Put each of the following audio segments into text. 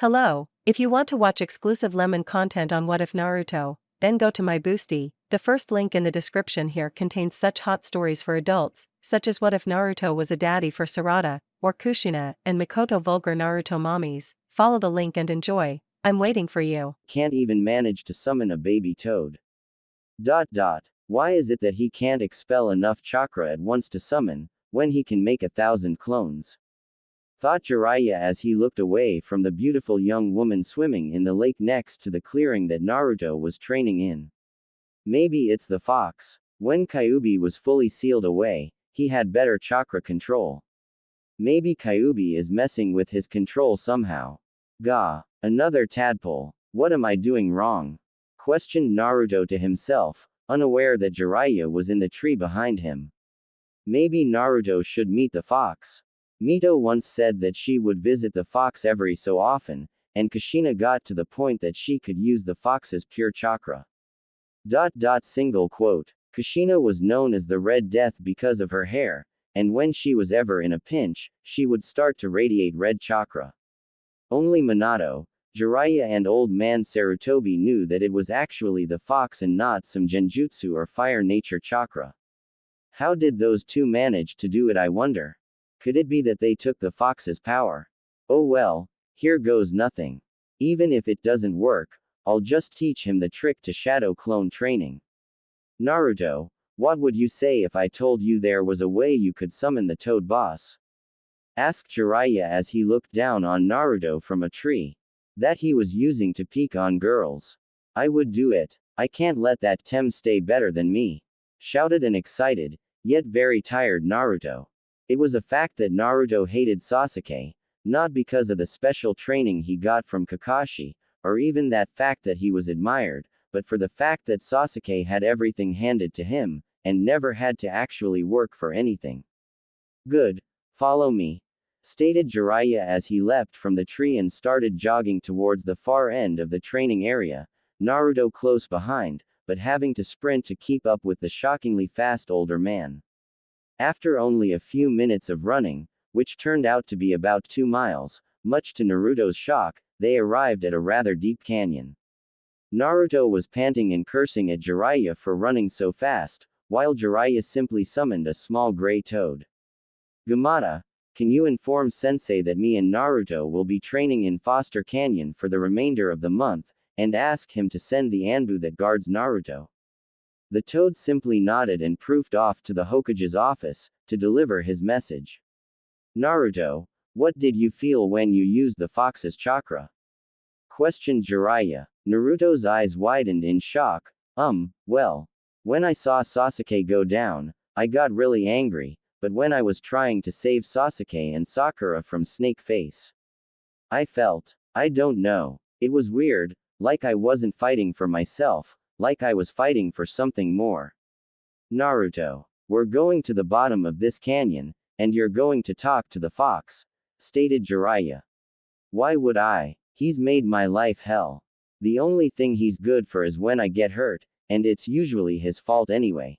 Hello, if you want to watch exclusive lemon content on What If Naruto, then go to my Boosty. The first link in the description here contains such hot stories for adults, such as What If Naruto was a daddy for Sarada, or Kushina and Mikoto vulgar Naruto mommies. Follow the link and enjoy. I'm waiting for you. Can't even manage to summon a baby toad. Why is it that he can't expel enough chakra at once to summon, when he can make 1,000 clones? Thought Jiraiya as he looked away from the beautiful young woman swimming in the lake next to the clearing that Naruto was training in. Maybe it's the fox. When Kyuubi was fully sealed away, he had better chakra control. Maybe Kyuubi is messing with his control somehow. Gah, another tadpole. What am I doing wrong? Questioned Naruto to himself, unaware that Jiraiya was in the tree behind him. Maybe Naruto should meet the fox. Mito once said that she would visit the fox every so often, and Kushina got to the point that she could use the fox's pure chakra. Single quote. Kushina was known as the Red Death because of her hair, and when she was ever in a pinch, she would start to radiate red chakra. Only Minato, Jiraiya and old man Sarutobi knew that it was actually the fox and not some genjutsu or fire nature chakra. How did those two manage to do it, I wonder? Could it be that they took the fox's power? Oh well, here goes nothing. Even if it doesn't work, I'll just teach him the trick to shadow clone training. Naruto, what would you say if I told you there was a way you could summon the Toad Boss? Asked Jiraiya as he looked down on Naruto from a tree. That he was using to peek on girls. I would do it. I can't let that Tem stay better than me. Shouted an excited, yet very tired Naruto. It was a fact that Naruto hated Sasuke, not because of the special training he got from Kakashi, or even that fact that he was admired, but for the fact that Sasuke had everything handed to him, and never had to actually work for anything. Good. Follow me. Stated Jiraiya as he leapt from the tree and started jogging towards the far end of the training area, Naruto close behind, but having to sprint to keep up with the shockingly fast older man. After only a few minutes of running, which turned out to be about 2 miles, much to Naruto's shock, they arrived at a rather deep canyon. Naruto was panting and cursing at Jiraiya for running so fast, while Jiraiya simply summoned a small gray toad. Gamada, can you inform Sensei that me and Naruto will be training in Foster Canyon for the remainder of the month, and ask him to send the Anbu that guards Naruto? The toad simply nodded and proofed off to the Hokage's office, to deliver his message. Naruto, what did you feel when you used the fox's chakra? Questioned Jiraiya. Naruto's eyes widened in shock. Well. When I saw Sasuke go down, I got really angry, but when I was trying to save Sasuke and Sakura from Snake Face, I felt, I don't know, it was weird, like I wasn't fighting for myself, like I was fighting for something more. Naruto, we're going to the bottom of this canyon, and you're going to talk to the fox, stated Jiraiya. Why would I? He's made my life hell. The only thing he's good for is when I get hurt, and it's usually his fault anyway.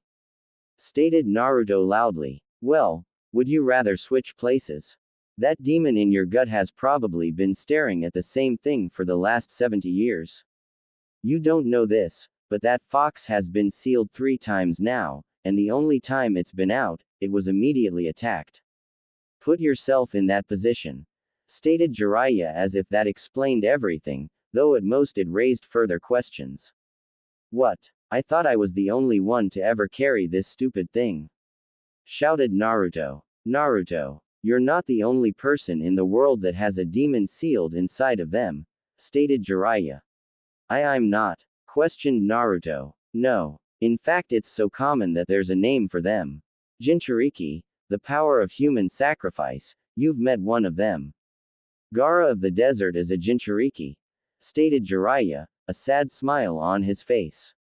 Stated Naruto loudly. Well, would you rather switch places? That demon in your gut has probably been staring at the same thing for the last 70 years. You don't know this, but that fox has been sealed 3 times now, and the only time it's been out, it was immediately attacked. Put yourself in that position. Stated Jiraiya as if that explained everything, though at most it raised further questions. What? I thought I was the only one to ever carry this stupid thing. Shouted Naruto. Naruto, you're not the only person in the world that has a demon sealed inside of them, stated Jiraiya. I'm not. Questioned Naruto. No. In fact, it's so common that there's a name for them. Jinchuriki, the power of human sacrifice, you've met one of them. Gaara of the desert is a Jinchuriki, stated Jiraiya, a sad smile on his face.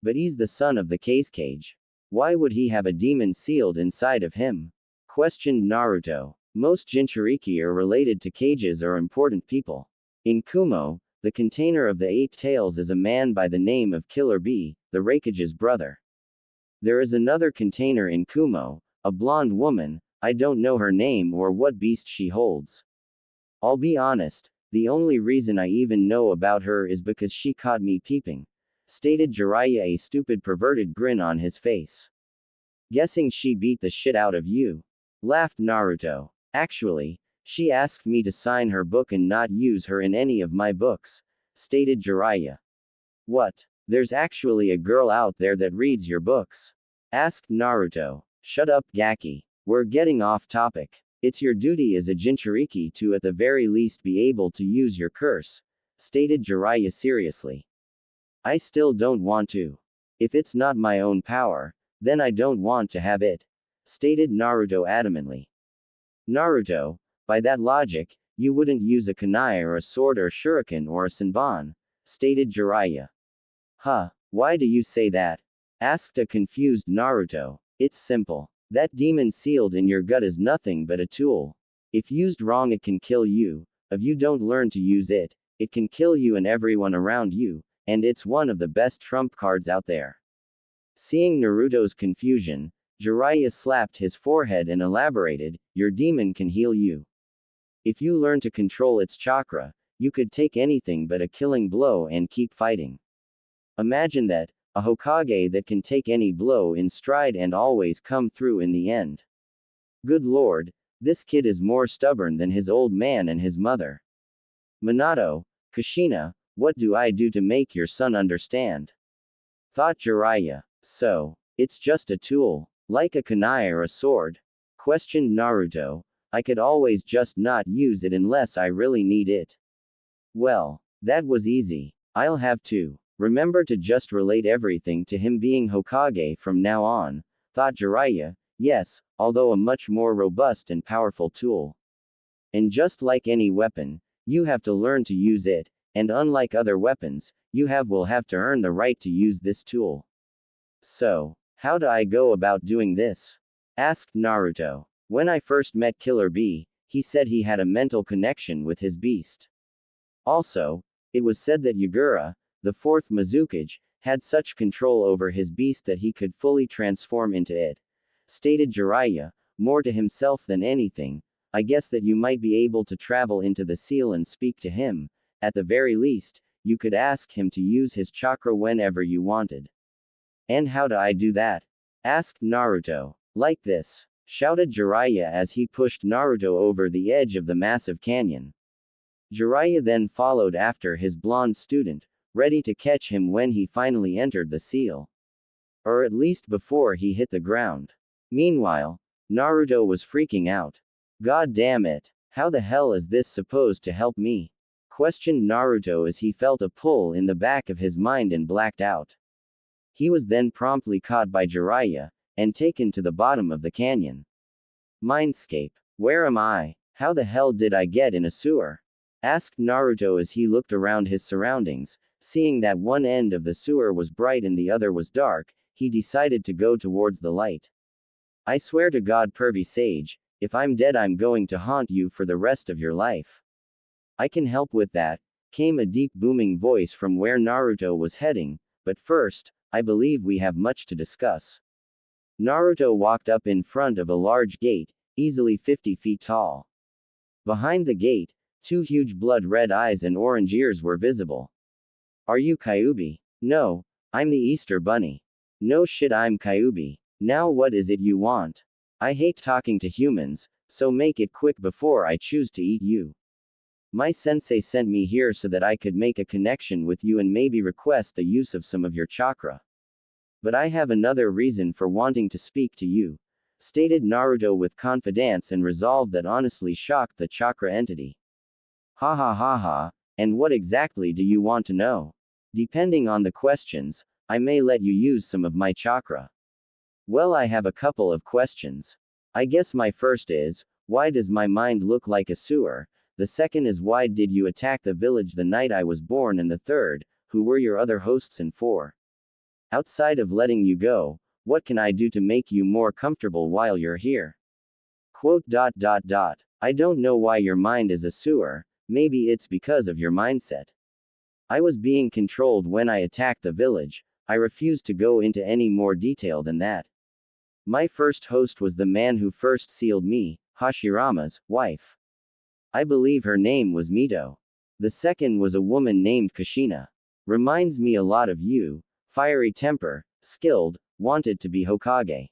But he's the son of the Cage. Why would he have a demon sealed inside of him? Questioned Naruto. Most Jinchuriki are related to cages or important people. In Kumo, the container of the 8 tails is a man by the name of Killer Bee, the Raikage's brother. There is another container in Kumo, a blonde woman, I don't know her name or what beast she holds. I'll be honest, The only reason I even know about her is because she caught me peeping, stated Jiraiya, a stupid perverted grin on his face. Guessing she beat the shit out of you? Laughed Naruto. Actually, she asked me to sign her book and not use her in any of my books, stated Jiraiya. What? There's actually a girl out there that reads your books? Asked Naruto. Shut up, Gaki. We're getting off topic. It's your duty as a Jinchuriki to at the very least be able to use your curse, stated Jiraiya seriously. I still don't want to. If it's not my own power, then I don't want to have it, stated Naruto adamantly. Naruto, by that logic, you wouldn't use a kunai or a sword or shuriken or a senbon, stated Jiraiya. Huh, why do you say that? Asked a confused Naruto. It's simple. That demon sealed in your gut is nothing but a tool. If used wrong it can kill you. If you don't learn to use it, it can kill you and everyone around you, and it's one of the best trump cards out there. Seeing Naruto's confusion, Jiraiya slapped his forehead and elaborated, your demon can heal you. If you learn to control its chakra, you could take anything but a killing blow and keep fighting. Imagine that, a Hokage that can take any blow in stride and always come through in the end. Good lord, this kid is more stubborn than his old man and his mother. Minato, Kushina, what do I do to make your son understand? Thought Jiraiya. So, it's just a tool, like a kunai or a sword? Questioned Naruto. I could always just not use it unless I really need it. Well, that was easy. I'll have to remember to just relate everything to him being Hokage from now on, thought Jiraiya. Yes, although a much more robust and powerful tool. And just like any weapon, you have to learn to use it, and unlike other weapons, you will have to earn the right to use this tool. So, how do I go about doing this? Asked Naruto. When I first met Killer Bee, he said he had a mental connection with his beast. Also, it was said that Yagura, the fourth Mizukage, had such control over his beast that he could fully transform into it, stated Jiraiya, more to himself than anything. I guess that you might be able to travel into the seal and speak to him. At the very least, you could ask him to use his chakra whenever you wanted. And how do I do that? Asked Naruto. Like this, shouted Jiraiya as he pushed Naruto over the edge of the massive canyon. Jiraiya then followed after his blonde student, ready to catch him when he finally entered the seal. Or at least before he hit the ground. Meanwhile, Naruto was freaking out. God damn it, how the hell is this supposed to help me? Questioned Naruto as he felt a pull in the back of his mind and blacked out. He was then promptly caught by Jiraiya, and taken to the bottom of the canyon. Mindscape. Where am I? How the hell did I get in a sewer? Asked Naruto as he looked around his surroundings. Seeing that one end of the sewer was bright and the other was dark, he decided to go towards the light. I swear to God, pervy sage, if I'm dead I'm going to haunt you for the rest of your life. I can help with that, came a deep booming voice from where Naruto was heading, but first, I believe we have much to discuss. Naruto walked up in front of a large gate, easily 50 feet tall. Behind the gate, two huge blood-red eyes and orange ears were visible. Are you Kyuubi? No, I'm the Easter Bunny. No shit, I'm Kyuubi. Now what is it you want? I hate talking to humans, so make it quick before I choose to eat you. My sensei sent me here so that I could make a connection with you and maybe request the use of some of your chakra. But I have another reason for wanting to speak to you, stated Naruto with confidence and resolve that honestly shocked the chakra entity. Ha ha ha ha, and what exactly do you want to know? Depending on the questions, I may let you use some of my chakra. Well, I have a couple of questions. I guess my first is, why does my mind look like a sewer? The second is, why did you attack the village the night I was born? And the third, who were your other hosts? And four, outside of letting you go, what can I do to make you more comfortable while you're here? Quote. I don't know why your mind is a sewer, maybe it's because of your mindset. I was being controlled when I attacked the village, I refuse to go into any more detail than that. My first host was the man who first sealed me, Hashirama's wife. I believe her name was Mito. The second was a woman named Kushina. Reminds me a lot of you. Fiery temper, skilled, wanted to be Hokage.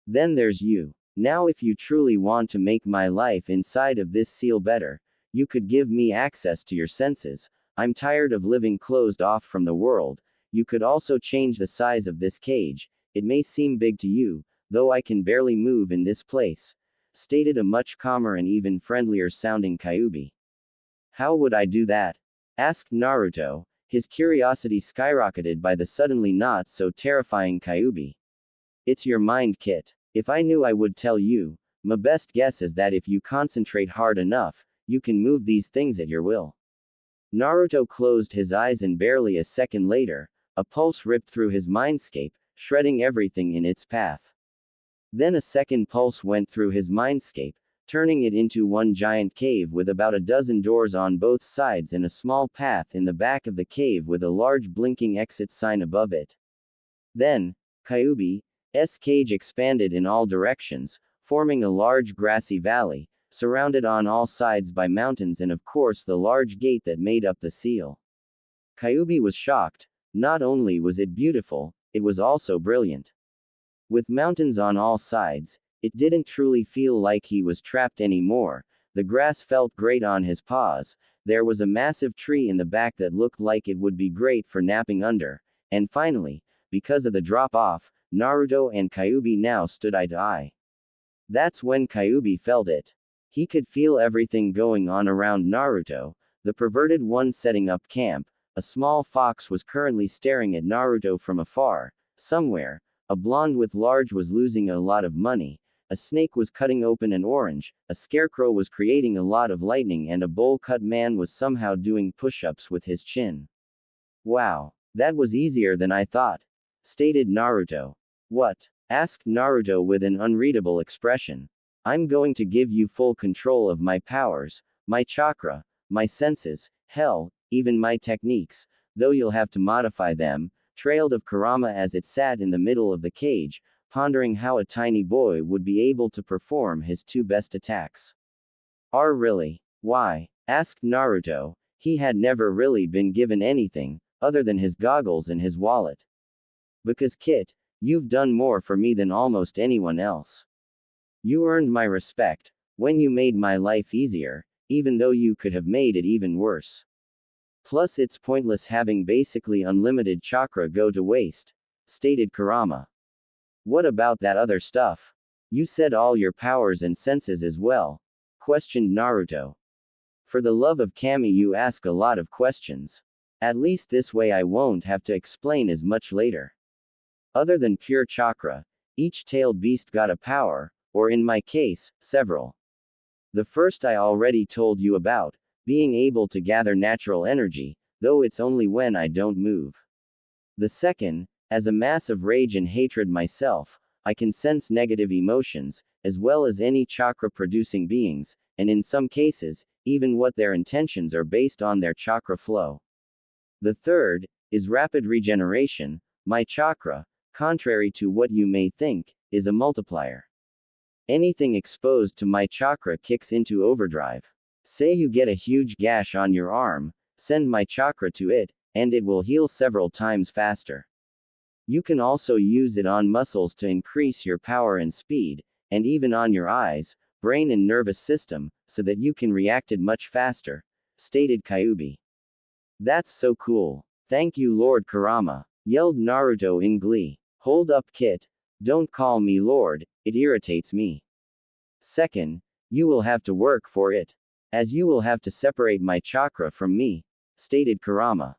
Then there's you. Now, if you truly want to make my life inside of this seal better, you could give me access to your senses. I'm tired of living closed off from the world. You could also change the size of this cage. It may seem big to you, though I can barely move in this place, stated a much calmer and even friendlier sounding Kyuubi. How would I do that? Asked Naruto, his curiosity skyrocketed by the suddenly not so terrifying Kyuubi. It's your mind, Kit. If I knew I would tell you. My best guess is that if you concentrate hard enough, you can move these things at your will. Naruto closed his eyes and barely a second later, a pulse ripped through his mindscape, shredding everything in its path. Then a second pulse went through his mindscape, turning it into one giant cave with about a dozen doors on both sides and a small path in the back of the cave with a large blinking exit sign above it. Then, Kyuubi's cage expanded in all directions, forming a large grassy valley, surrounded on all sides by mountains and of course the large gate that made up the seal. Kyuubi was shocked. Not only was it beautiful, it was also brilliant. With mountains on all sides, it didn't truly feel like he was trapped anymore. The grass felt great on his paws. There was a massive tree in the back that looked like it would be great for napping under. And finally, because of the drop-off, Naruto and Kyuubi now stood eye to eye. That's when Kyuubi felt it. He could feel everything going on around Naruto, the perverted one setting up camp. A small fox was currently staring at Naruto from afar. Somewhere, a blonde with large was losing a lot of money. A snake was cutting open an orange, a scarecrow was creating a lot of lightning, and a bowl-cut man was somehow doing push-ups with his chin. Wow, that was easier than I thought, stated Naruto. What? Asked Naruto with an unreadable expression. I'm going to give you full control of my powers, my chakra, my senses, hell, even my techniques, though you'll have to modify them, trailed of Kurama as it sat in the middle of the cage, pondering how a tiny boy would be able to perform his two best attacks. Really? Why? Asked Naruto. He had never really been given anything, other than his goggles and his wallet. Because Kit, you've done more for me than almost anyone else. You earned my respect, when you made my life easier, even though you could have made it even worse. Plus it's pointless having basically unlimited chakra go to waste, stated Kurama. What about that other stuff? You said all your powers and senses as well, questioned Naruto. For the love of Kami, you ask a lot of questions. At least this way I won't have to explain as much later. Other than pure chakra, each tailed beast got a power, or in my case, several. The first I already told you about, being able to gather natural energy, though it's only when I don't move. The second, as a mass of rage and hatred myself, I can sense negative emotions, as well as any chakra-producing beings, and in some cases, even what their intentions are based on their chakra flow. The third, is rapid regeneration. My chakra, contrary to what you may think, is a multiplier. Anything exposed to my chakra kicks into overdrive. Say you get a huge gash on your arm, send my chakra to it, and it will heal several times faster. You can also use it on muscles to increase your power and speed, and even on your eyes, brain and nervous system, so that you can react it much faster, stated Kyuubi. That's so cool. Thank you, Lord Kurama, yelled Naruto in glee. Hold up, Kit. Don't call me Lord, it irritates me. Second, you will have to work for it. As you will have to separate my chakra from me, stated Kurama.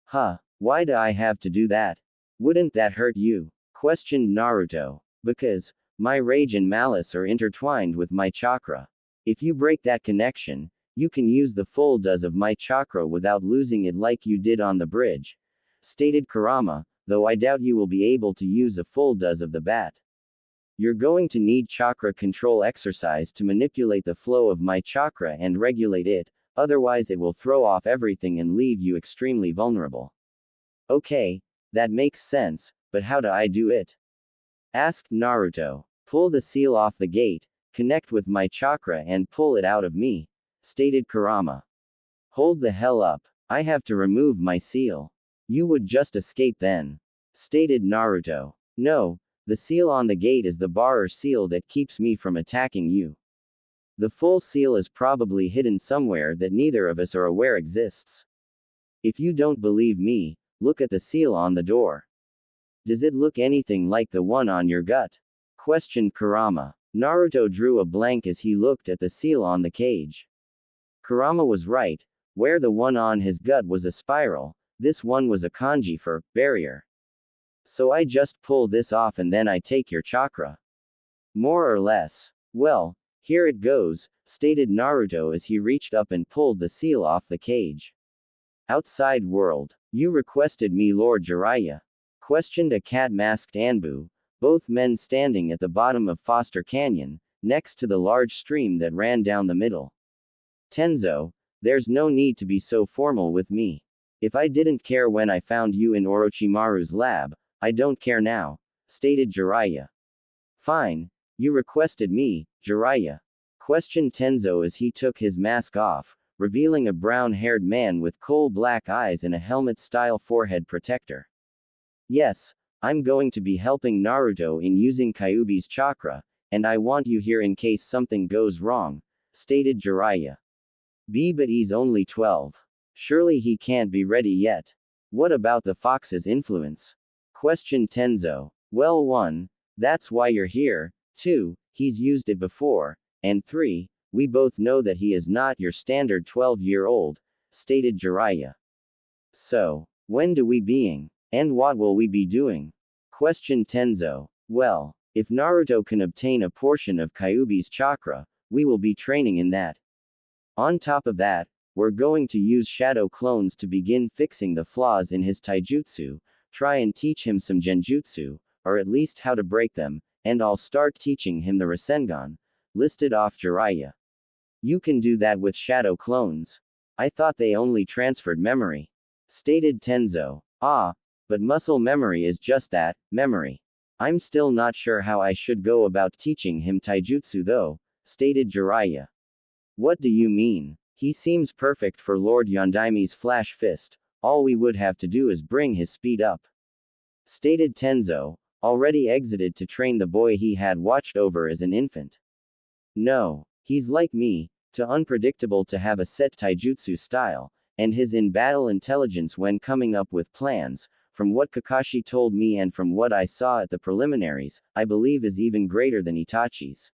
Huh, why do I have to do that? Wouldn't that hurt you? Questioned Naruto. Because, my rage and malice are intertwined with my chakra. If you break that connection, you can use the full dose of my chakra without losing it like you did on the bridge, stated Kurama, though I doubt you will be able to use a full dose of the bat. You're going to need chakra control exercise to manipulate the flow of my chakra and regulate it, otherwise it will throw off everything and leave you extremely vulnerable. Okay, that makes sense, but how do I do it? Asked Naruto. Pull the seal off the gate, connect with my chakra and pull it out of me, stated Kurama. Hold the hell up. I have to remove my seal. You would just escape then. Stated Naruto. No, the seal on the gate is the bar or seal that keeps me from attacking you. The full seal is probably hidden somewhere that neither of us are aware exists. If you don't believe me, look at the seal on the door. Does it look anything like the one on your gut? Questioned Kurama. Naruto drew a blank as he looked at the seal on the cage. Kurama was right. Where the one on his gut was a spiral, this one was a kanji for barrier. So I just pull this off and then I take your chakra. More or less. Well, here it goes, stated Naruto as he reached up and pulled the seal off the cage. Outside world. You requested me, Lord Jiraiya? Questioned a cat-masked Anbu, both men standing at the bottom of Foster Canyon, next to the large stream that ran down the middle. Tenzo, there's no need to be so formal with me. If I didn't care when I found you in Orochimaru's lab, I don't care now, stated Jiraiya. Fine, you requested me, Jiraiya. Questioned Tenzo as he took his mask off, revealing a brown-haired man with coal-black eyes and a helmet-style forehead protector. Yes, I'm going to be helping Naruto in using Kyuubi's chakra, and I want you here in case something goes wrong, stated Jiraiya. But he's only 12. Surely he can't be ready yet. What about the fox's influence? Questioned Tenzo. Well, 1, that's why you're here, 2, he's used it before, and 3, we both know that he is not your standard 12-year-old, stated Jiraiya. So, when do we being? And what will we be doing? Questioned Tenzo. Well, if Naruto can obtain a portion of Kyuubi's chakra, we will be training in that. On top of that, we're going to use shadow clones to begin fixing the flaws in his taijutsu, try and teach him some genjutsu, or at least how to break them, and I'll start teaching him the Rasengan, listed off Jiraiya. You can do that with shadow clones. I thought they only transferred memory. Stated Tenzo. Ah, but muscle memory is just that, memory. I'm still not sure how I should go about teaching him taijutsu though, stated Jiraiya. What do you mean? He seems perfect for Lord Yondaimi's flash fist, all we would have to do is bring his speed up. Stated Tenzo, already exited to train the boy he had watched over as an infant. No, he's like me, too unpredictable to have a set taijutsu style, and his in-battle intelligence when coming up with plans, from what Kakashi told me and from what I saw at the preliminaries, I believe is even greater than Itachi's.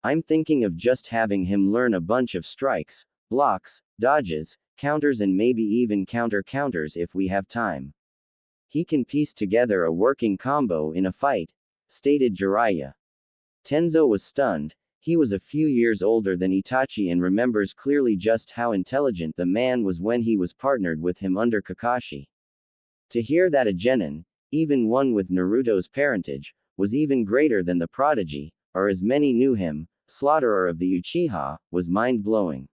I'm thinking of just having him learn a bunch of strikes, blocks, dodges, counters and maybe even counter-counters if we have time. He can piece together a working combo in a fight, stated Jiraiya. Tenzo was stunned. He was a few years older than Itachi and remembers clearly just how intelligent the man was when he was partnered with him under Kakashi. To hear that a genin, even one with Naruto's parentage, was even greater than the prodigy, or as many knew him, slaughterer of the Uchiha, was mind-blowing.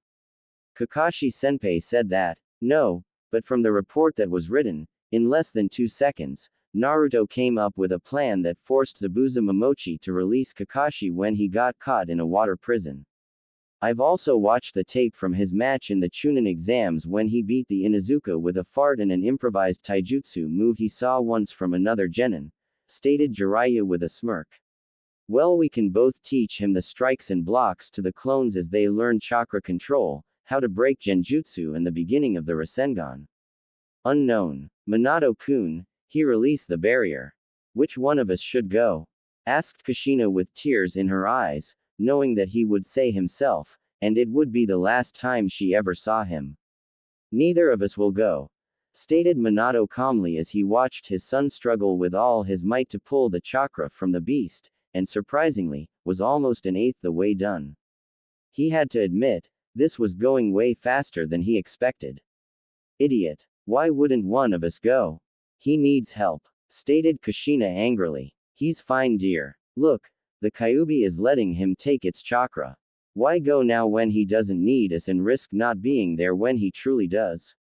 Kakashi-senpai said that, no, but from the report that was written, in less than 2 seconds, Naruto came up with a plan that forced Zabuza Momochi to release Kakashi when he got caught in a water prison. I've also watched the tape from his match in the Chunin exams when he beat the Inuzuka with a fart and an improvised taijutsu move he saw once from another genin, stated Jiraiya with a smirk. Well, we can both teach him the strikes and blocks to the clones as they learn chakra control, how to break genjutsu and the beginning of the Rasengan. Unknown. Minato-kun, he released the barrier. Which one of us should go? Asked Kushina with tears in her eyes, knowing that he would say himself, and it would be the last time she ever saw him. Neither of us will go, stated Minato calmly as he watched his son struggle with all his might to pull the chakra from the beast, and surprisingly, was almost an eighth the way done. He had to admit, this was going way faster than he expected. Idiot. Why wouldn't one of us go? He needs help, stated Kushina angrily. He's fine, dear. Look, the Kyuubi is letting him take its chakra. Why go now when he doesn't need us and risk not being there when he truly does?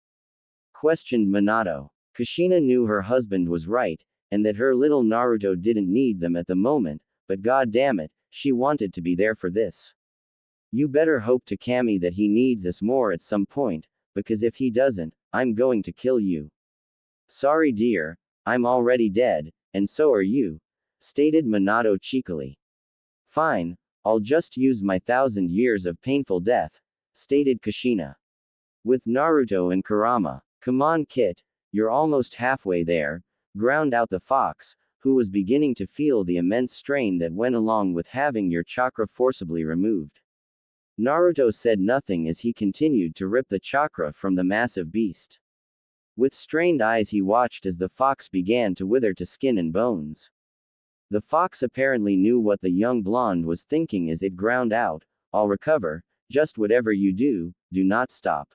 Questioned Minato. Kushina knew her husband was right, and that her little Naruto didn't need them at the moment, but god damn it, she wanted to be there for this. You better hope to Kami that he needs us more at some point, because if he doesn't, I'm going to kill you. Sorry dear, I'm already dead, and so are you, stated Minato cheekily. Fine, I'll just use my 1,000 years of painful death, stated Kushina. With Naruto and Kurama. Come on Kit, you're almost halfway there, ground out the fox, who was beginning to feel the immense strain that went along with having your chakra forcibly removed. Naruto said nothing as he continued to rip the chakra from the massive beast. With strained eyes he watched as the fox began to wither to skin and bones. The fox apparently knew what the young blonde was thinking as it ground out, I'll recover, just whatever you do not stop.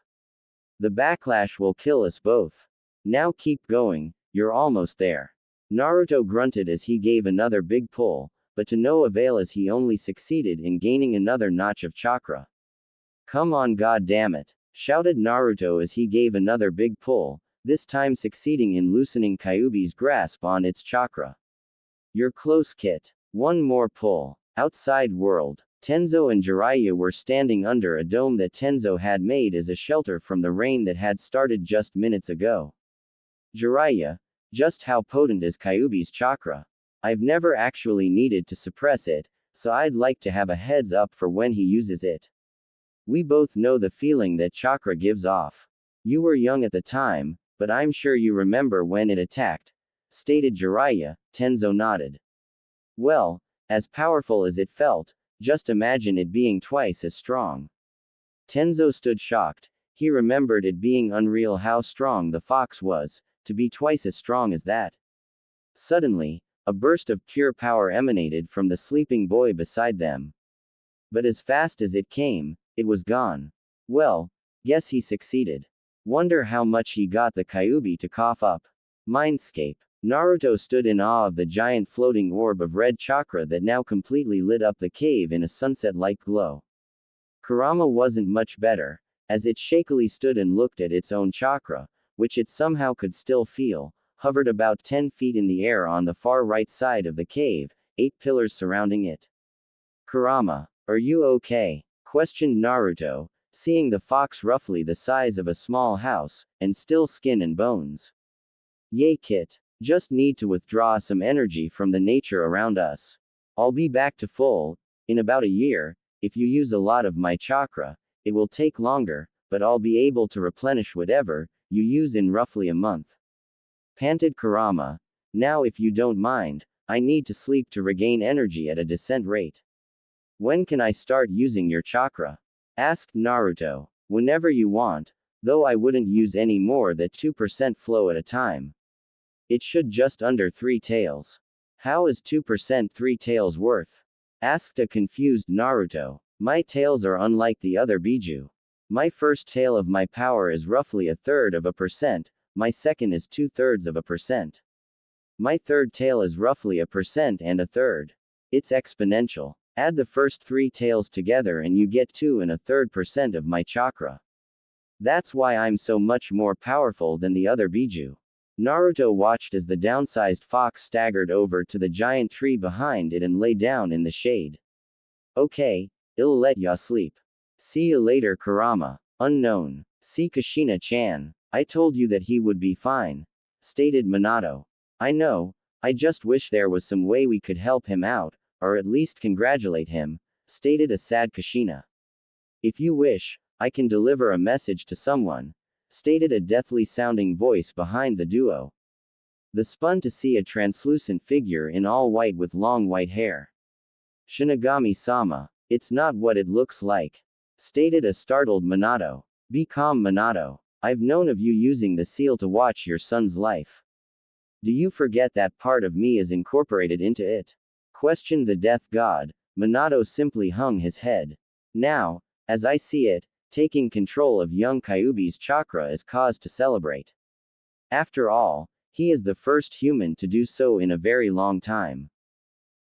The backlash will kill us both. Now keep going, you're almost there. Naruto grunted as he gave another big pull, but to no avail as he only succeeded in gaining another notch of chakra. Come on god damn it, shouted Naruto as he gave another big pull, this time succeeding in loosening Kyuubi's grasp on its chakra. You're close Kit. One more pull. Outside world. Tenzo and Jiraiya were standing under a dome that Tenzo had made as a shelter from the rain that had started just minutes ago. Jiraiya, just how potent is Kyuubi's chakra? I've never actually needed to suppress it, so I'd like to have a heads up for when he uses it. We both know the feeling that chakra gives off. You were young at the time, but I'm sure you remember when it attacked, stated Jiraiya. Tenzo nodded. Well, as powerful as it felt, just imagine it being twice as strong. Tenzo stood shocked. He remembered it being unreal how strong the fox was, to be twice as strong as that. Suddenly, a burst of pure power emanated from the sleeping boy beside them. But as fast as it came, it was gone. Well, guess he succeeded. Wonder how much he got the Kyuubi to cough up. Mindscape. Naruto stood in awe of the giant floating orb of red chakra that now completely lit up the cave in a sunset-like glow. Kurama wasn't much better, as it shakily stood and looked at its own chakra, which it somehow could still feel, hovered about 10 feet in the air on the far right side of the cave, 8 pillars surrounding it. Kurama, are you okay? Questioned Naruto, seeing the fox roughly the size of a small house, and still skin and bones. Yay Kit. Just need to withdraw some energy from the nature around us. I'll be back to full, in about a year. If you use a lot of my chakra, it will take longer, but I'll be able to replenish whatever you use in roughly a month. Panted Kurama. Now if you don't mind, I need to sleep to regain energy at a decent rate. When can I start using your chakra? Asked Naruto. Whenever you want, though I wouldn't use any more than 2% flow at a time. It should just under 3 taels. How is 2% 3 taels worth? Asked a confused Naruto. My taels are unlike the other Biju. My first tael of my power is roughly 1/3%, my second is 2/3%. My third tael is roughly 1% and 1/3. It's exponential. Add the first 3 taels together and you get 2 1/3% of my chakra. That's why I'm so much more powerful than the other Biju. Naruto watched as the downsized fox staggered over to the giant tree behind it and lay down in the shade. Okay, I'll let ya sleep. See you later Kurama. Unknown. See Kushina-chan. I told you that he would be fine, stated Minato. I know, I just wish there was some way we could help him out, or at least congratulate him, stated a sad Kushina. If you wish, I can deliver a message to someone, stated a deathly sounding voice behind the duo. The spun to see a translucent figure in all white with long white hair. Shinigami-sama. It's not what it looks like, stated a startled Minato. Be calm Minato. I've known of you using the seal to watch your son's life. Do you forget that part of me is incorporated into it? Questioned the death god. Minato simply hung his head. Now, as I see it, taking control of young Kyuubi's chakra is cause to celebrate. After all, he is the first human to do so in a very long time.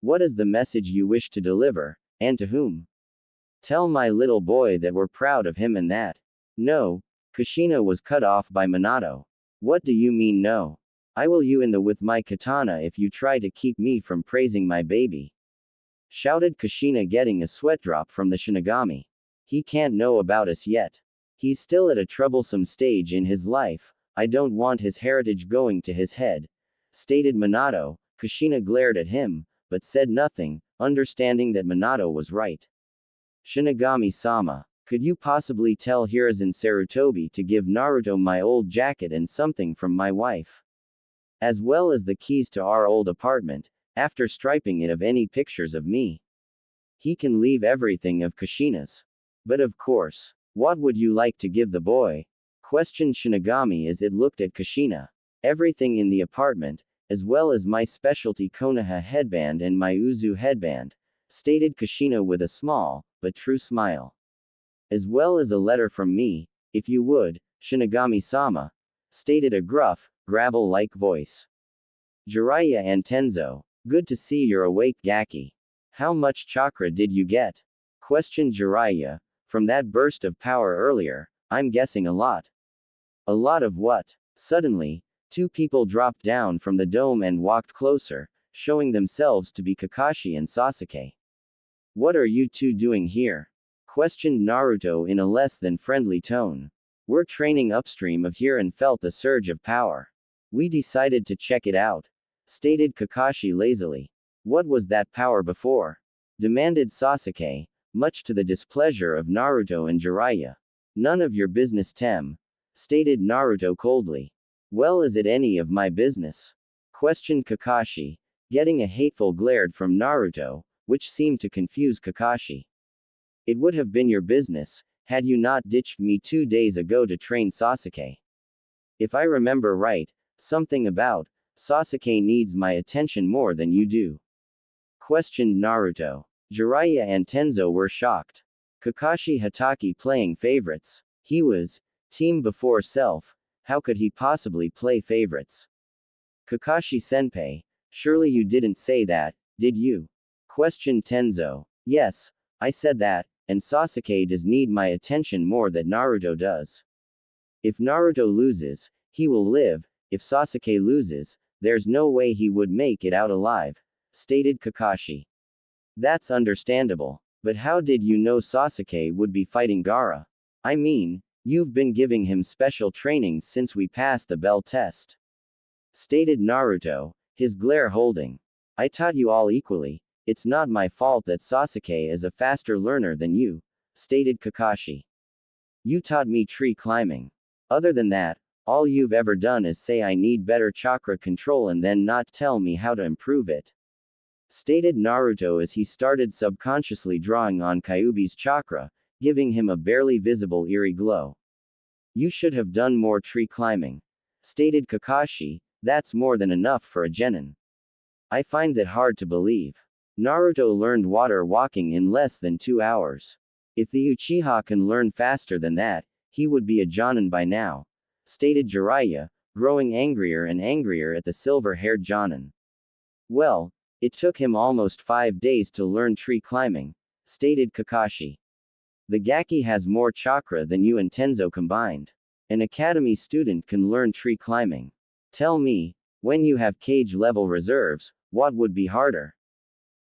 What is the message you wish to deliver, and to whom? Tell my little boy that we're proud of him and that. No, Kushina was cut off by Minato. What do you mean no? I will you in the with my katana if you try to keep me from praising my baby. Shouted Kushina getting a sweat drop from the Shinigami. He can't know about us yet. He's still at a troublesome stage in his life. I don't want his heritage going to his head, stated Minato. Kushina glared at him, but said nothing, understanding that Minato was right. Shinigami-sama, could you possibly tell Hiruzen Sarutobi to give Naruto my old jacket and something from my wife, as well as the keys to our old apartment, after striping it of any pictures of me? He can leave everything of Kushina's. But of course. What would you like to give the boy? Questioned Shinigami as it looked at Kushina. Everything in the apartment, as well as my specialty Konoha headband and my Uzu headband, stated Kushina with a small, but true smile. As well as a letter from me, if you would, Shinigami-sama, stated a gruff, gravel-like voice. Jiraiya and Tenzo, good to see you're awake, Gaki. How much chakra did you get? Questioned Jiraiya. From that burst of power earlier, I'm guessing a lot. A lot of what? Suddenly, two people dropped down from the dome and walked closer, showing themselves to be Kakashi and Sasuke. What are you two doing here? Questioned Naruto in a less than friendly tone. We're training upstream of here and felt the surge of power. We decided to check it out, stated Kakashi lazily. What was that power before? Demanded Sasuke, much to the displeasure of Naruto and Jiraiya. None of your business, Tem, stated Naruto coldly. Well, is it any of my business? Questioned Kakashi, getting a hateful glare from Naruto, which seemed to confuse Kakashi. It would have been your business, had you not ditched me 2 days ago to train Sasuke. If I remember right, something about Sasuke needs my attention more than you do. Questioned Naruto. Jiraiya and Tenzo were shocked. Kakashi Hatake playing favorites. He was team before self. How could he possibly play favorites? Kakashi Senpai, surely you didn't say that, did you? Questioned Tenzo. Yes, I said that, and Sasuke does need my attention more than Naruto does. If Naruto loses, he will live. If Sasuke loses, there's no way he would make it out alive, stated Kakashi. That's understandable. But how did you know Sasuke would be fighting Gaara? I mean, you've been giving him special trainings since we passed the bell test, stated Naruto, his glare holding. I taught you all equally. It's not my fault that Sasuke is a faster learner than you, stated Kakashi. You taught me tree climbing. Other than that, all you've ever done is say I need better chakra control and then not tell me how to improve it, stated Naruto as he started subconsciously drawing on Kyuubi's chakra, giving him a barely visible eerie glow. You should have done more tree climbing, stated Kakashi. That's more than enough for a genin. I find that hard to believe. Naruto learned water walking in less than 2 hours. If the Uchiha can learn faster than that, he would be a Jonin by now, stated Jiraiya, growing angrier and angrier at the silver-haired Jonin. Well, it took him almost 5 days to learn tree climbing, stated Kakashi. The Gaki has more chakra than you and Tenzo combined. An academy student can learn tree climbing. Tell me, when you have cage-level reserves, what would be harder?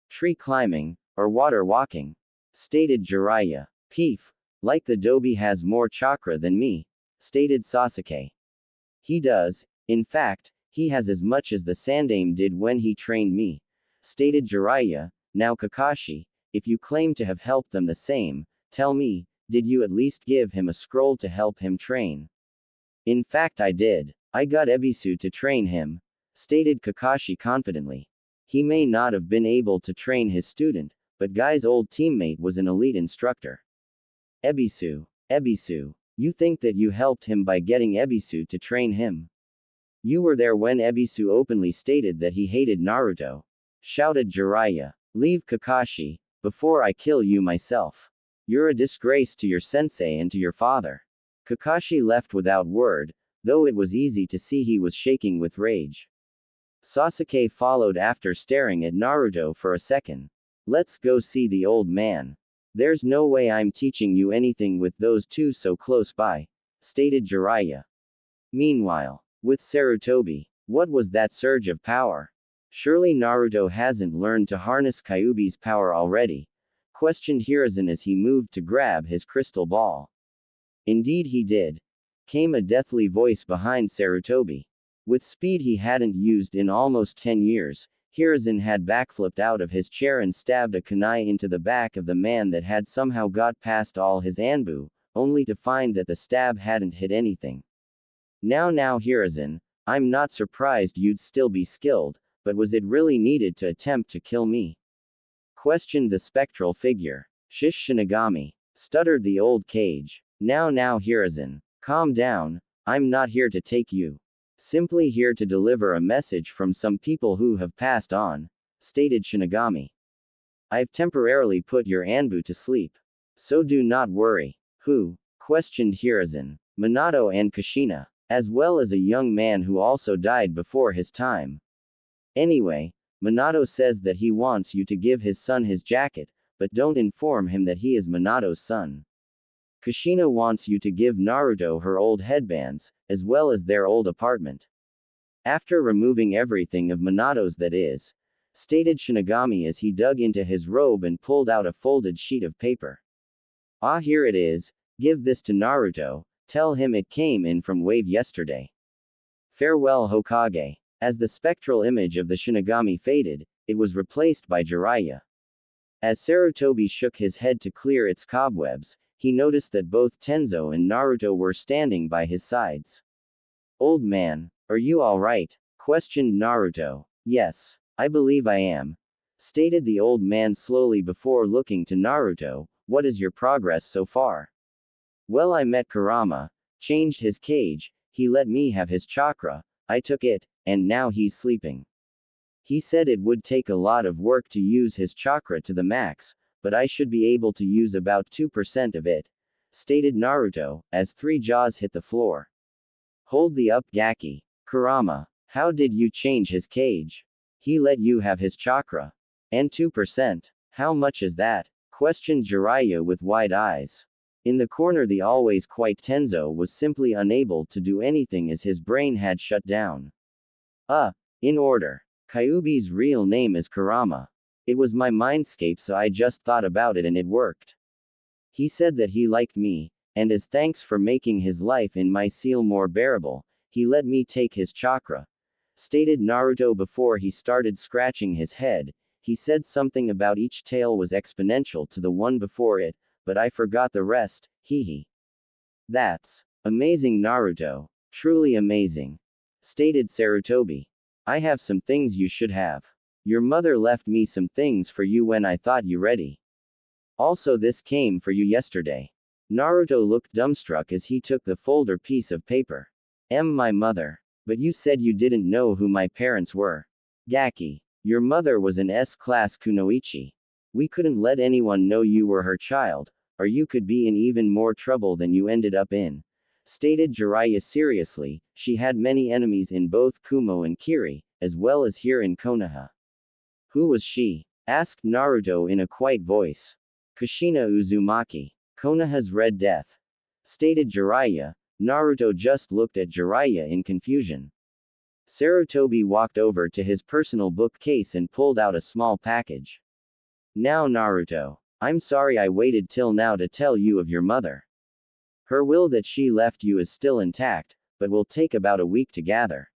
Tree climbing, or water walking? Stated Jiraiya. Peef. Like the Dobi has more chakra than me, stated Sasuke. He does. In fact, he has as much as the Sandaime did when he trained me, stated Jiraiya. Now Kakashi, if you claim to have helped them the same, tell me, did you at least give him a scroll to help him train? In fact I did. I got Ebisu to train him, stated Kakashi confidently. He may not have been able to train his student, but Guy's old teammate was an elite instructor. Ebisu. Ebisu. You think that you helped him by getting Ebisu to train him? You were there when Ebisu openly stated that he hated Naruto, shouted Jiraiya. Leave Kakashi, before I kill you myself. You're a disgrace to your sensei and to your father. Kakashi left without word, though it was easy to see he was shaking with rage. Sasuke followed after staring at Naruto for a second. Let's go see the old man. There's no way I'm teaching you anything with those two so close by, stated Jiraiya. Meanwhile, with Sarutobi, what was that surge of power? Surely Naruto hasn't learned to harness Kyuubi's power already, questioned Hiruzen as he moved to grab his crystal ball. Indeed he did. Came a deathly voice behind Sarutobi. With speed he hadn't used in almost 10 years, Hiruzen had backflipped out of his chair and stabbed a kunai into the back of the man that had somehow got past all his anbu, only to find that the stab hadn't hit anything. Now Hiruzen, I'm not surprised you'd still be skilled, but was it really needed to attempt to kill me? Questioned the spectral figure. Shish Shinigami. Stuttered the old cage. Now Hiruzen. Calm down, I'm not here to take you. Simply here to deliver a message from some people who have passed on, stated Shinigami. I've temporarily put your Anbu to sleep. So do not worry. Who? Questioned Hiruzen. Minato and Kushina, as well as a young man who also died before his time. Anyway, Minato says that he wants you to give his son his jacket, but don't inform him that he is Minato's son. Kushina wants you to give Naruto her old headbands, as well as their old apartment. After removing everything of Minato's that is, stated Shinigami as he dug into his robe and pulled out a folded sheet of paper. Ah, here it is, give this to Naruto, tell him it came in from Wave yesterday. Farewell Hokage. As the spectral image of the Shinigami faded, it was replaced by Jiraiya. As Sarutobi shook his head to clear its cobwebs, he noticed that both Tenzo and Naruto were standing by his sides. Old man, are you alright? Questioned Naruto. Yes, I believe I am. Stated the old man slowly before looking to Naruto, what is your progress so far? Well, I met Kurama, changed his cage, he let me have his chakra, I took it, and now he's sleeping. He said it would take a lot of work to use his chakra to the max, but I should be able to use about 2% of it, stated Naruto, as three jaws hit the floor. Hold the up Gaki. Kurama, how did you change his cage? He let you have his chakra. And 2%. How much is that? Questioned Jiraiya with wide eyes. In the corner the always quiet Tenzo was simply unable to do anything as his brain had shut down. In order. Kyuubi's real name is Kurama. It was my mindscape so I just thought about it and it worked. He said that he liked me, and as thanks for making his life in my seal more bearable, he let me take his chakra. Stated Naruto before he started scratching his head, he said something about each tail was exponential to the one before it, but I forgot the rest, hee. That's amazing Naruto. Truly amazing. Stated Sarutobi. I have some things you should have. Your mother left me some things for you when I thought you ready. Also this came for you yesterday. Naruto looked dumbstruck as he took the folder piece of paper. My mother. But you said you didn't know who my parents were. Gaki. Your mother was an S-class kunoichi. We couldn't let anyone know you were her child, or you could be in even more trouble than you ended up in. Stated Jiraiya seriously, she had many enemies in both Kumo and Kiri, as well as here in Konoha. Who was she? Asked Naruto in a quiet voice. Kushina Uzumaki. Konoha's Red Death. Stated Jiraiya. Naruto just looked at Jiraiya in confusion. Sarutobi walked over to his personal bookcase and pulled out a small package. Now Naruto. I'm sorry I waited till now to tell you of your mother. Her will that she left you is still intact, but will take about a week to gather.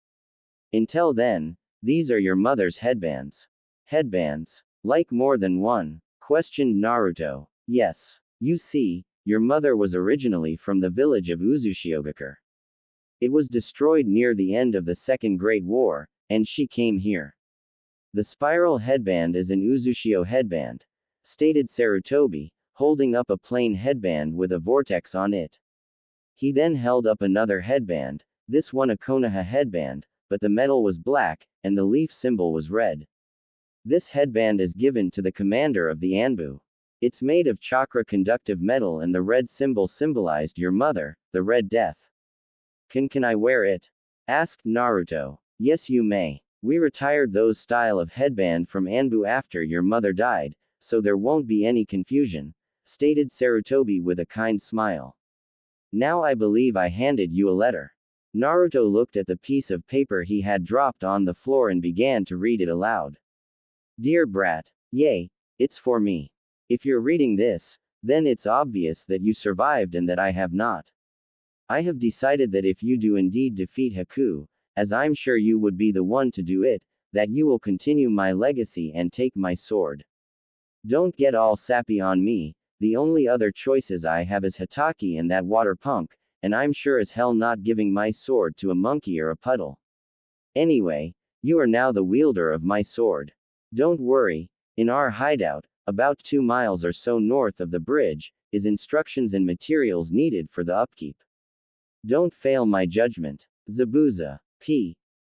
Until then, these are your mother's headbands. Headbands? Like more than one? Questioned Naruto. Yes. You see, your mother was originally from the village of Uzushiogakure. It was destroyed near the end of the Second Great War, and she came here. The spiral headband is an Uzushio headband, stated Sarutobi, holding up a plain headband with a vortex on it. He then held up another headband, this one a Konoha headband, but the metal was black, and the leaf symbol was red. This headband is given to the commander of the Anbu. It's made of chakra-conductive metal and the red symbol symbolized your mother, the Red Death. Can I wear it? Asked Naruto. Yes you may. We retired those style of headband from Anbu after your mother died, so there won't be any confusion, stated Sarutobi with a kind smile. Now I believe I handed you a letter. Naruto looked at the piece of paper he had dropped on the floor and began to read it aloud. Dear brat. Yay, it's for me. If you're reading this, then it's obvious that you survived and that I have not. I have decided that if you do indeed defeat Haku, as I'm sure you would be the one to do it, that you will continue my legacy and take my sword. Don't get all sappy on me, the only other choices I have is Hitaki and that water punk, and I'm sure as hell not giving my sword to a monkey or a puddle. Anyway, you are now the wielder of my sword. Don't worry, in our hideout, about 2 miles or so north of the bridge, is instructions and materials needed for the upkeep. Don't fail my judgment. Zabuza. P.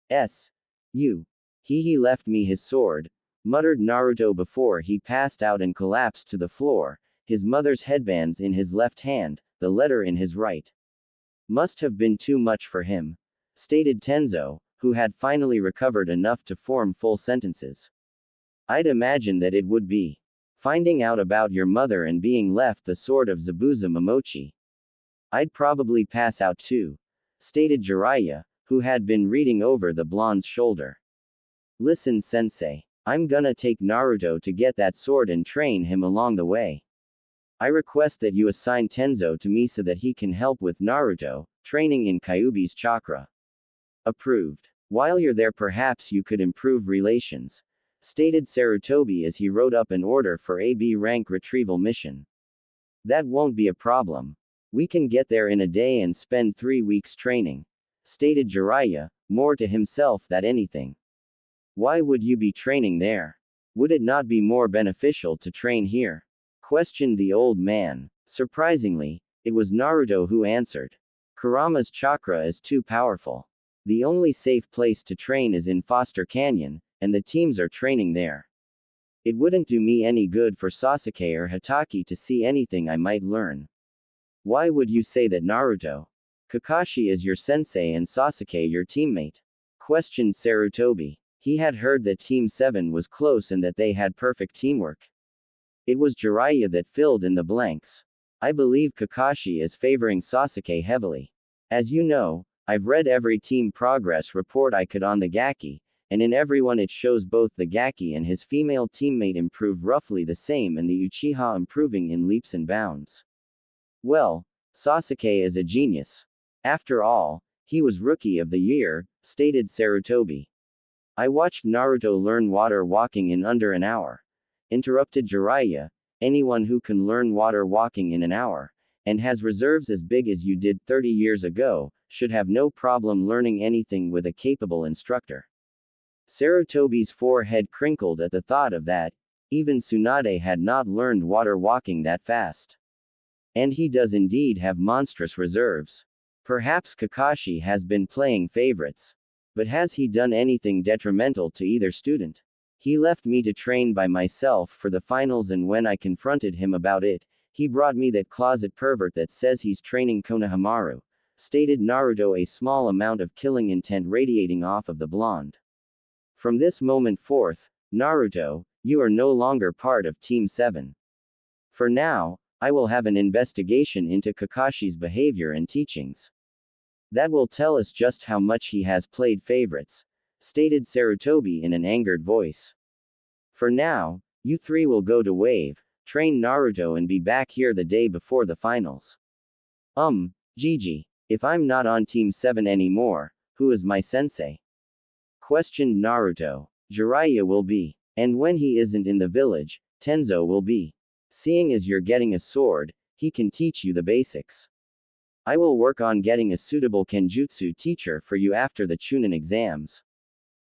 S. U. He left me his sword, muttered Naruto before he passed out and collapsed to the floor, his mother's headbands in his left hand, the letter in his right. Must have been too much for him, stated Tenzo, who had finally recovered enough to form full sentences. I'd imagine that it would be. Finding out about your mother and being left the sword of Zabuza Momochi. I'd probably pass out too, stated Jiraiya, who had been reading over the blonde's shoulder. Listen, sensei. I'm gonna take Naruto to get that sword and train him along the way. I request that you assign Tenzo to me so that he can help with Naruto, training in Kyuubi's chakra. Approved. While you're there, perhaps you could improve relations, stated Sarutobi as he wrote up an order for a B rank retrieval mission. That won't be a problem. We can get there in a day and spend 3 weeks training, stated Jiraiya, more to himself than anything. Why would you be training there? Would it not be more beneficial to train here? Questioned the old man. Surprisingly, it was Naruto who answered. Kurama's chakra is too powerful. The only safe place to train is in Foster Canyon, and the teams are training there. It wouldn't do me any good for Sasuke or Hitaki to see anything I might learn. Why would you say that, Naruto? Kakashi is your sensei and Sasuke your teammate? Questioned Sarutobi. He had heard that Team 7 was close and that they had perfect teamwork. It was Jiraiya that filled in the blanks. I believe Kakashi is favoring Sasuke heavily. As you know, I've read every team progress report I could on the Gaki, and in every one it shows both the Gaki and his female teammate improve roughly the same and the Uchiha improving in leaps and bounds. Well, Sasuke is a genius. After all, he was Rookie of the Year, stated Sarutobi. I watched Naruto learn water walking in under an hour. Interrupted Jiraiya. Anyone who can learn water walking in an hour, and has reserves as big as you did 30 years ago, should have no problem learning anything with a capable instructor. Sarutobi's forehead crinkled at the thought of that. Even Tsunade had not learned water walking that fast. And he does indeed have monstrous reserves. Perhaps Kakashi has been playing favorites. But has he done anything detrimental to either student? He left me to train by myself for the finals, and when I confronted him about it, he brought me that closet pervert that says he's training Konohamaru, stated Naruto, a small amount of killing intent radiating off of the blonde. From this moment forth, Naruto, you are no longer part of Team 7. For now, I will have an investigation into Kakashi's behavior and teachings. That will tell us just how much he has played favorites, stated Sarutobi in an angered voice. For now, you three will go to Wave, train Naruto and be back here the day before the finals. Gigi, if I'm not on Team 7 anymore, who is my sensei? Questioned Naruto. Jiraiya will be. And when he isn't in the village, Tenzo will be. Seeing as you're getting a sword, he can teach you the basics. I will work on getting a suitable Kenjutsu teacher for you after the Chunin exams.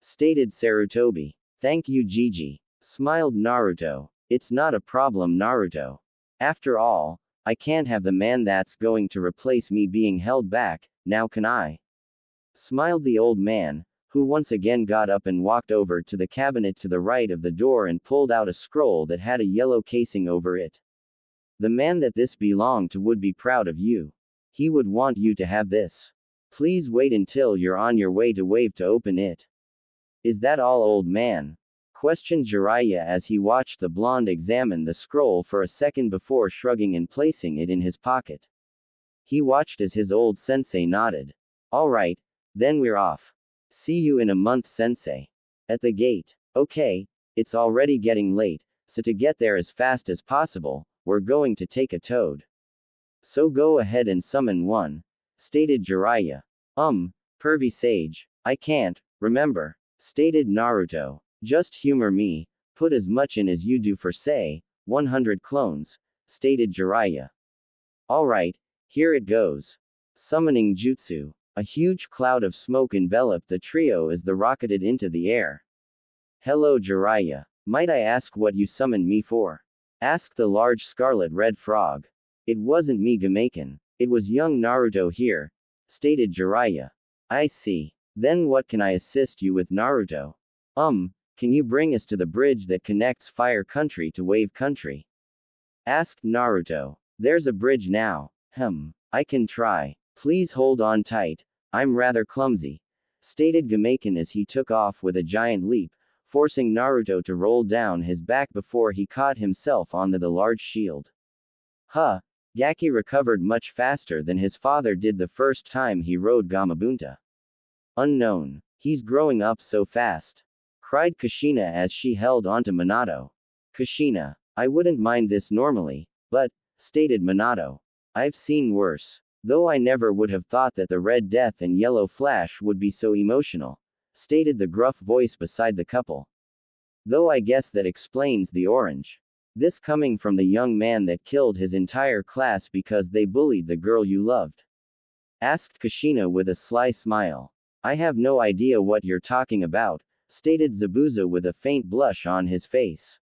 Stated Sarutobi. Thank you, Gigi. Smiled Naruto. It's not a problem, Naruto. After all, I can't have the man that's going to replace me being held back, now can I? Smiled the old man, who once again got up and walked over to the cabinet to the right of the door and pulled out a scroll that had a yellow casing over it. The man that this belonged to would be proud of you. He would want you to have this. Please wait until you're on your way to Wave to open it. Is that all, old man? Questioned Jiraiya as he watched the blonde examine the scroll for a second before shrugging and placing it in his pocket. He watched as his old sensei nodded. All right, then we're off. See you in a month, sensei. At the gate. Okay, it's already getting late, so to get there as fast as possible, we're going to take a toad. So go ahead and summon one, stated Jiraiya. Pervy sage. I can't remember, stated Naruto. Just humor me, put as much in as you do for say, 100 clones, stated Jiraiya. Alright, here it goes. Summoning jutsu. A huge cloud of smoke enveloped the trio as they rocketed into the air. Hello Jiraiya. Might I ask what you summoned me for? Asked the large scarlet red frog. It wasn't me Gamaken. It was young Naruto here, stated Jiraiya. I see. Then what can I assist you with Naruto? Can you bring us to the bridge that connects Fire Country to Wave Country? Asked Naruto. There's a bridge now. I can try. Please hold on tight. I'm rather clumsy, stated Gamaken as he took off with a giant leap, forcing Naruto to roll down his back before he caught himself onto the large shield. Gaki recovered much faster than his father did the first time he rode Gamabunta. Unknown. He's growing up so fast, cried Kushina as she held onto Minato. Kushina, I wouldn't mind this normally, but, stated Minato, I've seen worse. Though I never would have thought that the Red Death and Yellow Flash would be so emotional, stated the gruff voice beside the couple. Though I guess that explains the orange. This coming from the young man that killed his entire class because they bullied the girl you loved? Asked Kushina with a sly smile. I have no idea what you're talking about, stated Zabuza with a faint blush on his face.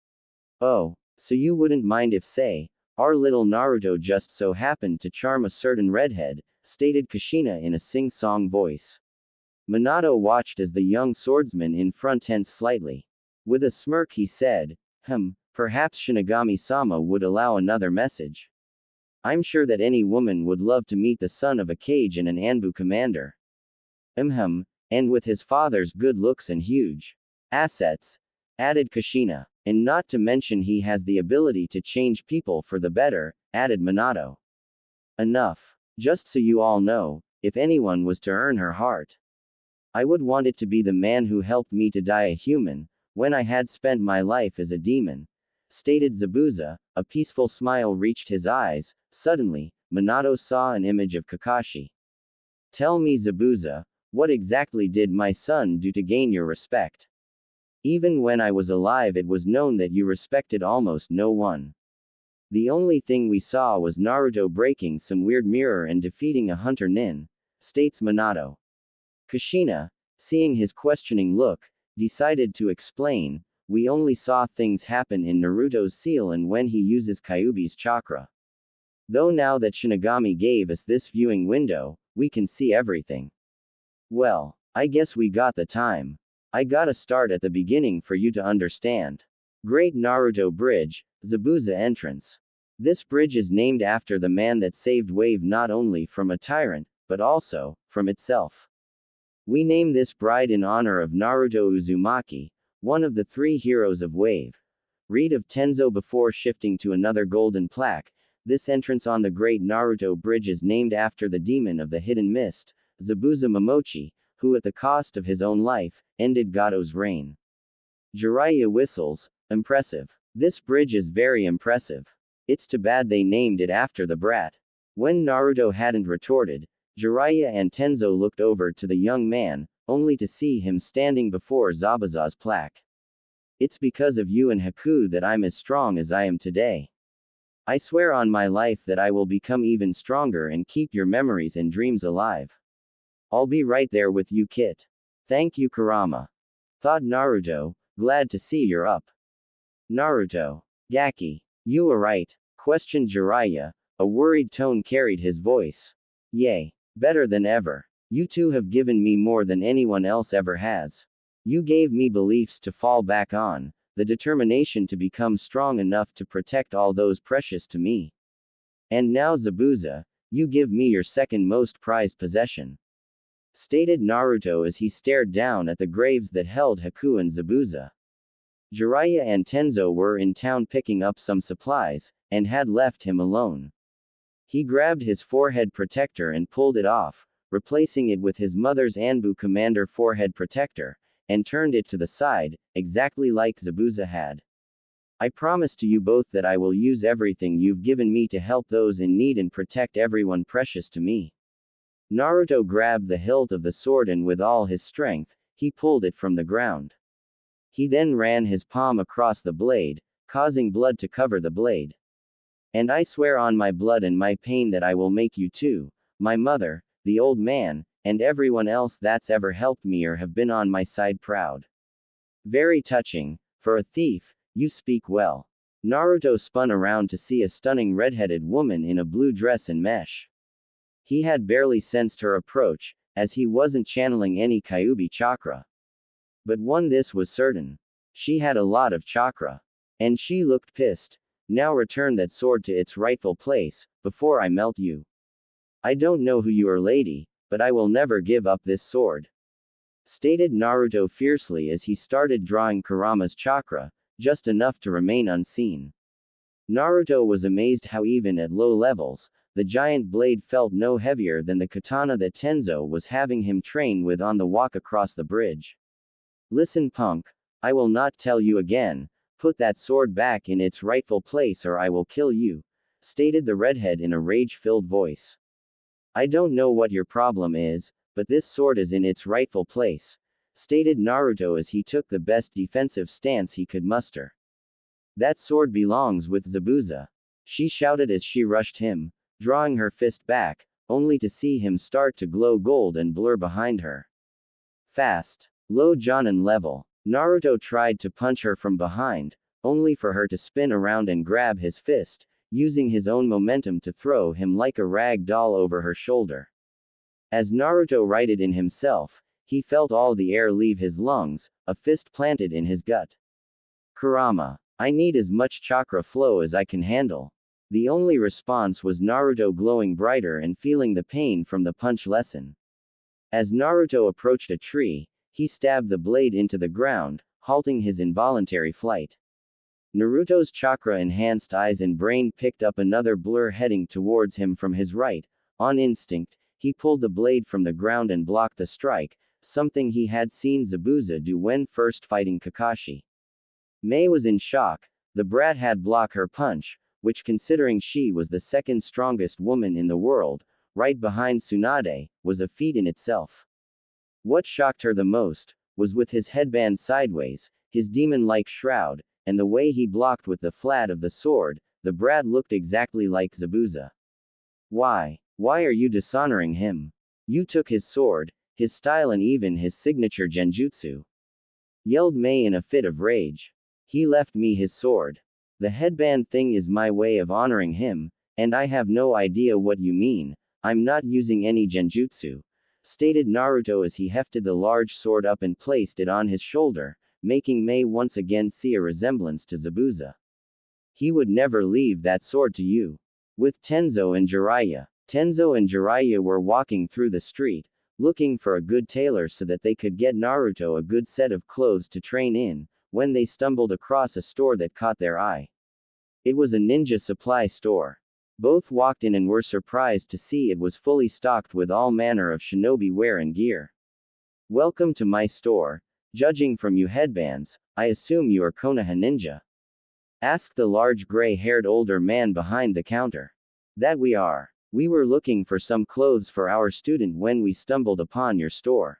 Oh, so you wouldn't mind if, say, our little Naruto just so happened to charm a certain redhead, stated Kushina in a sing-song voice. Minato watched as the young swordsman in front tensed slightly. With a smirk he said, perhaps Shinigami-sama would allow another message. I'm sure that any woman would love to meet the son of a Kage and an Anbu commander. And with his father's good looks and huge assets, added Kushina. And not to mention he has the ability to change people for the better, added Minato. Enough. Just so you all know, if anyone was to earn her heart, I would want it to be the man who helped me to die a human, when I had spent my life as a demon, stated Zabuza. A peaceful smile reached his eyes. Suddenly, Minato saw an image of Kakashi. Tell me Zabuza, what exactly did my son do to gain your respect? Even when I was alive it was known that you respected almost no one. The only thing we saw was Naruto breaking some weird mirror and defeating a hunter nin, states Minato. Kushina, seeing his questioning look, decided to explain, we only saw things happen in Naruto's seal and when he uses Kyuubi's chakra. Though now that Shinigami gave us this viewing window, we can see everything. Well, I guess we got the time. I gotta start at the beginning for you to understand. Great Naruto Bridge, Zabuza entrance. This bridge is named after the man that saved Wave not only from a tyrant, but also, from itself. We name this bride in honor of Naruto Uzumaki, one of the 3 heroes of Wave. Read of Tenzo before shifting to another golden plaque. This entrance on the Great Naruto Bridge is named after the demon of the hidden mist, Zabuza Momochi, who at the cost of his own life, ended Gato's reign. Jiraiya whistles. Impressive. This bridge is very impressive. It's too bad they named it after the brat. When Naruto hadn't retorted, Jiraiya and Tenzo looked over to the young man, only to see him standing before Zabuza's plaque. It's because of you and Haku that I'm as strong as I am today. I swear on my life that I will become even stronger and keep your memories and dreams alive. I'll be right there with you, Kit. Thank you, Kurama. Thought Naruto, glad to see you're up. Naruto. Gaki. You alright? Questioned Jiraiya, a worried tone carried his voice. Yay. Better than ever. You two have given me more than anyone else ever has. You gave me beliefs to fall back on, the determination to become strong enough to protect all those precious to me. And now Zabuza, you give me your second most prized possession. Stated Naruto as he stared down at the graves that held Haku and Zabuza. Jiraiya and Tenzo were in town picking up some supplies, and had left him alone. He grabbed his forehead protector and pulled it off, replacing it with his mother's Anbu Commander forehead protector, and turned it to the side, exactly like Zabuza had. I promise to you both that I will use everything you've given me to help those in need and protect everyone precious to me. Naruto grabbed the hilt of the sword and with all his strength, he pulled it from the ground. He then ran his palm across the blade, causing blood to cover the blade. And I swear on my blood and my pain that I will make you too, my mother, the old man, and everyone else that's ever helped me or have been on my side proud. Very touching. For a thief, you speak well. Naruto spun around to see a stunning red-headed woman in a blue dress and mesh. He had barely sensed her approach, as he wasn't channeling any Kyuubi chakra. But one this was certain. She had a lot of chakra. And she looked pissed. Now return that sword to its rightful place, before I melt you. I don't know who you are, lady, but I will never give up this sword, stated Naruto fiercely as he started drawing Kurama's chakra, just enough to remain unseen. Naruto was amazed how even at low levels, the giant blade felt no heavier than the katana that Tenzo was having him train with on the walk across the bridge. Listen, punk, I will not tell you again, put that sword back in its rightful place or I will kill you, stated the redhead in a rage-filled voice. I don't know what your problem is, but this sword is in its rightful place, stated Naruto as he took the best defensive stance he could muster. That sword belongs with Zabuza, she shouted as she rushed him, drawing her fist back, only to see him start to glow gold and blur behind her. Fast. Low Jonin level. Naruto tried to punch her from behind, only for her to spin around and grab his fist, using his own momentum to throw him like a rag doll over her shoulder. As Naruto righted in himself, he felt all the air leave his lungs, a fist planted in his gut. Kurama, I need as much chakra flow as I can handle. The only response was Naruto glowing brighter and feeling the pain from the punch lessen. As Naruto approached a tree, he stabbed the blade into the ground, halting his involuntary flight. Naruto's chakra-enhanced eyes and brain picked up another blur heading towards him from his right. On instinct, he pulled the blade from the ground and blocked the strike, something he had seen Zabuza do when first fighting Kakashi. Mei was in shock. The brat had blocked her punch, which, considering she was the second strongest woman in the world, right behind Tsunade, was a feat in itself. What shocked her the most was with his headband sideways, his demon-like shroud, and the way he blocked with the flat of the sword. The brat looked exactly like Zabuza. Why are you dishonoring him? You took his sword, his style and even his signature genjutsu, yelled Mei in a fit of rage. He left me his sword. The headband thing is my way of honoring him, and I have no idea what you mean. I'm not using any genjutsu, stated Naruto as he hefted the large sword up and placed it on his shoulder, making Mei once again see a resemblance to Zabuza. He would never leave that sword to you. With Tenzo and Jiraiya. Tenzo and Jiraiya were walking through the street, looking for a good tailor so that they could get Naruto a good set of clothes to train in, when they stumbled across a store that caught their eye. It was a ninja supply store. Both walked in and were surprised to see it was fully stocked with all manner of shinobi wear and gear. Welcome to my store. Judging from you headbands, I assume you are Konoha ninja? Asked the large gray-haired older man behind the counter. That we are. We were looking for some clothes for our student when we stumbled upon your store.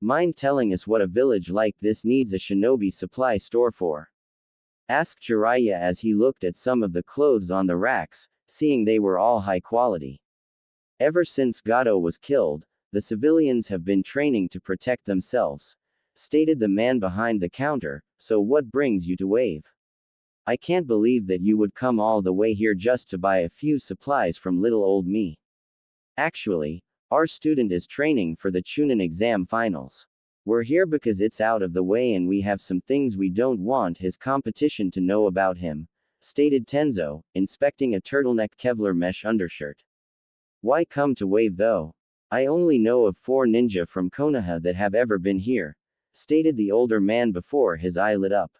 Mind telling us what a village like this needs a shinobi supply store for? Asked Jiraiya as he looked at some of the clothes on the racks, seeing they were all high quality. Ever since Gato was killed, the civilians have been training to protect themselves, stated the man behind the counter. So what brings you to Wave? I can't believe that you would come all the way here just to buy a few supplies from little old me. Actually, our student is training for the Chunin exam finals. We're here because it's out of the way and we have some things we don't want his competition to know about him, stated Tenzo, inspecting a turtleneck Kevlar mesh undershirt. Why come to Wave though? I only know of 4 ninja from Konoha that have ever been here, stated the older man before his eye lit up.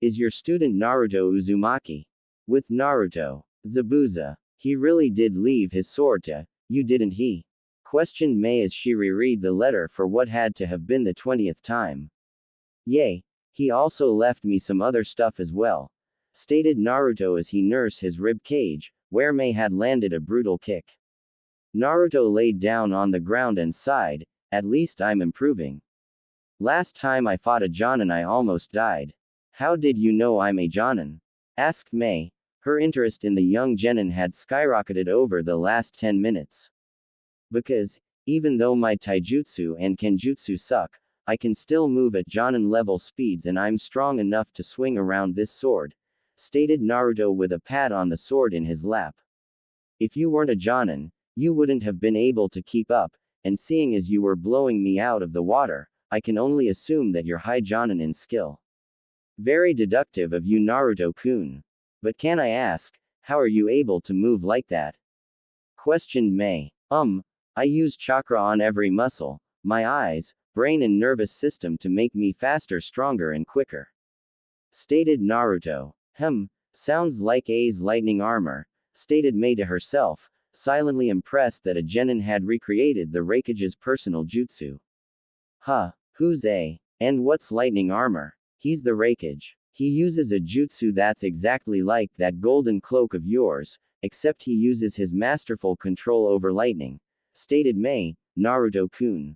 Is your student Naruto Uzumaki? With Naruto. Zabuza. He really did leave his sword to you, didn't he? Questioned Mei as she reread the letter for what had to have been the 20th time. Yay. He also left me some other stuff as well, stated Naruto as he nursed his rib cage, where Mei had landed a brutal kick. Naruto laid down on the ground and sighed, at least I'm improving. Last time I fought a Jonin I almost died. How did you know I'm a Jonin? Asked Mei. Her interest in the young genin had skyrocketed over the last 10 minutes. Because, even though my taijutsu and kenjutsu suck, I can still move at Jonin level speeds and I'm strong enough to swing around this sword, stated Naruto with a pat on the sword in his lap. If you weren't a Jonin, you wouldn't have been able to keep up, and seeing as you were blowing me out of the water, I can only assume that you're high Jonin in skill. Very deductive of you, Naruto-kun. But can I ask, how are you able to move like that? Questioned Mei. I use chakra on every muscle, my eyes, brain and nervous system to make me faster, stronger and quicker. Stated Naruto. Sounds like A's lightning armor, stated Mei to herself, silently impressed that a genin had recreated the Raikage's personal jutsu. Who's A? And what's lightning armor? He's the Raikage. He uses a jutsu that's exactly like that golden cloak of yours, except he uses his masterful control over lightning, stated Mei. Naruto-kun.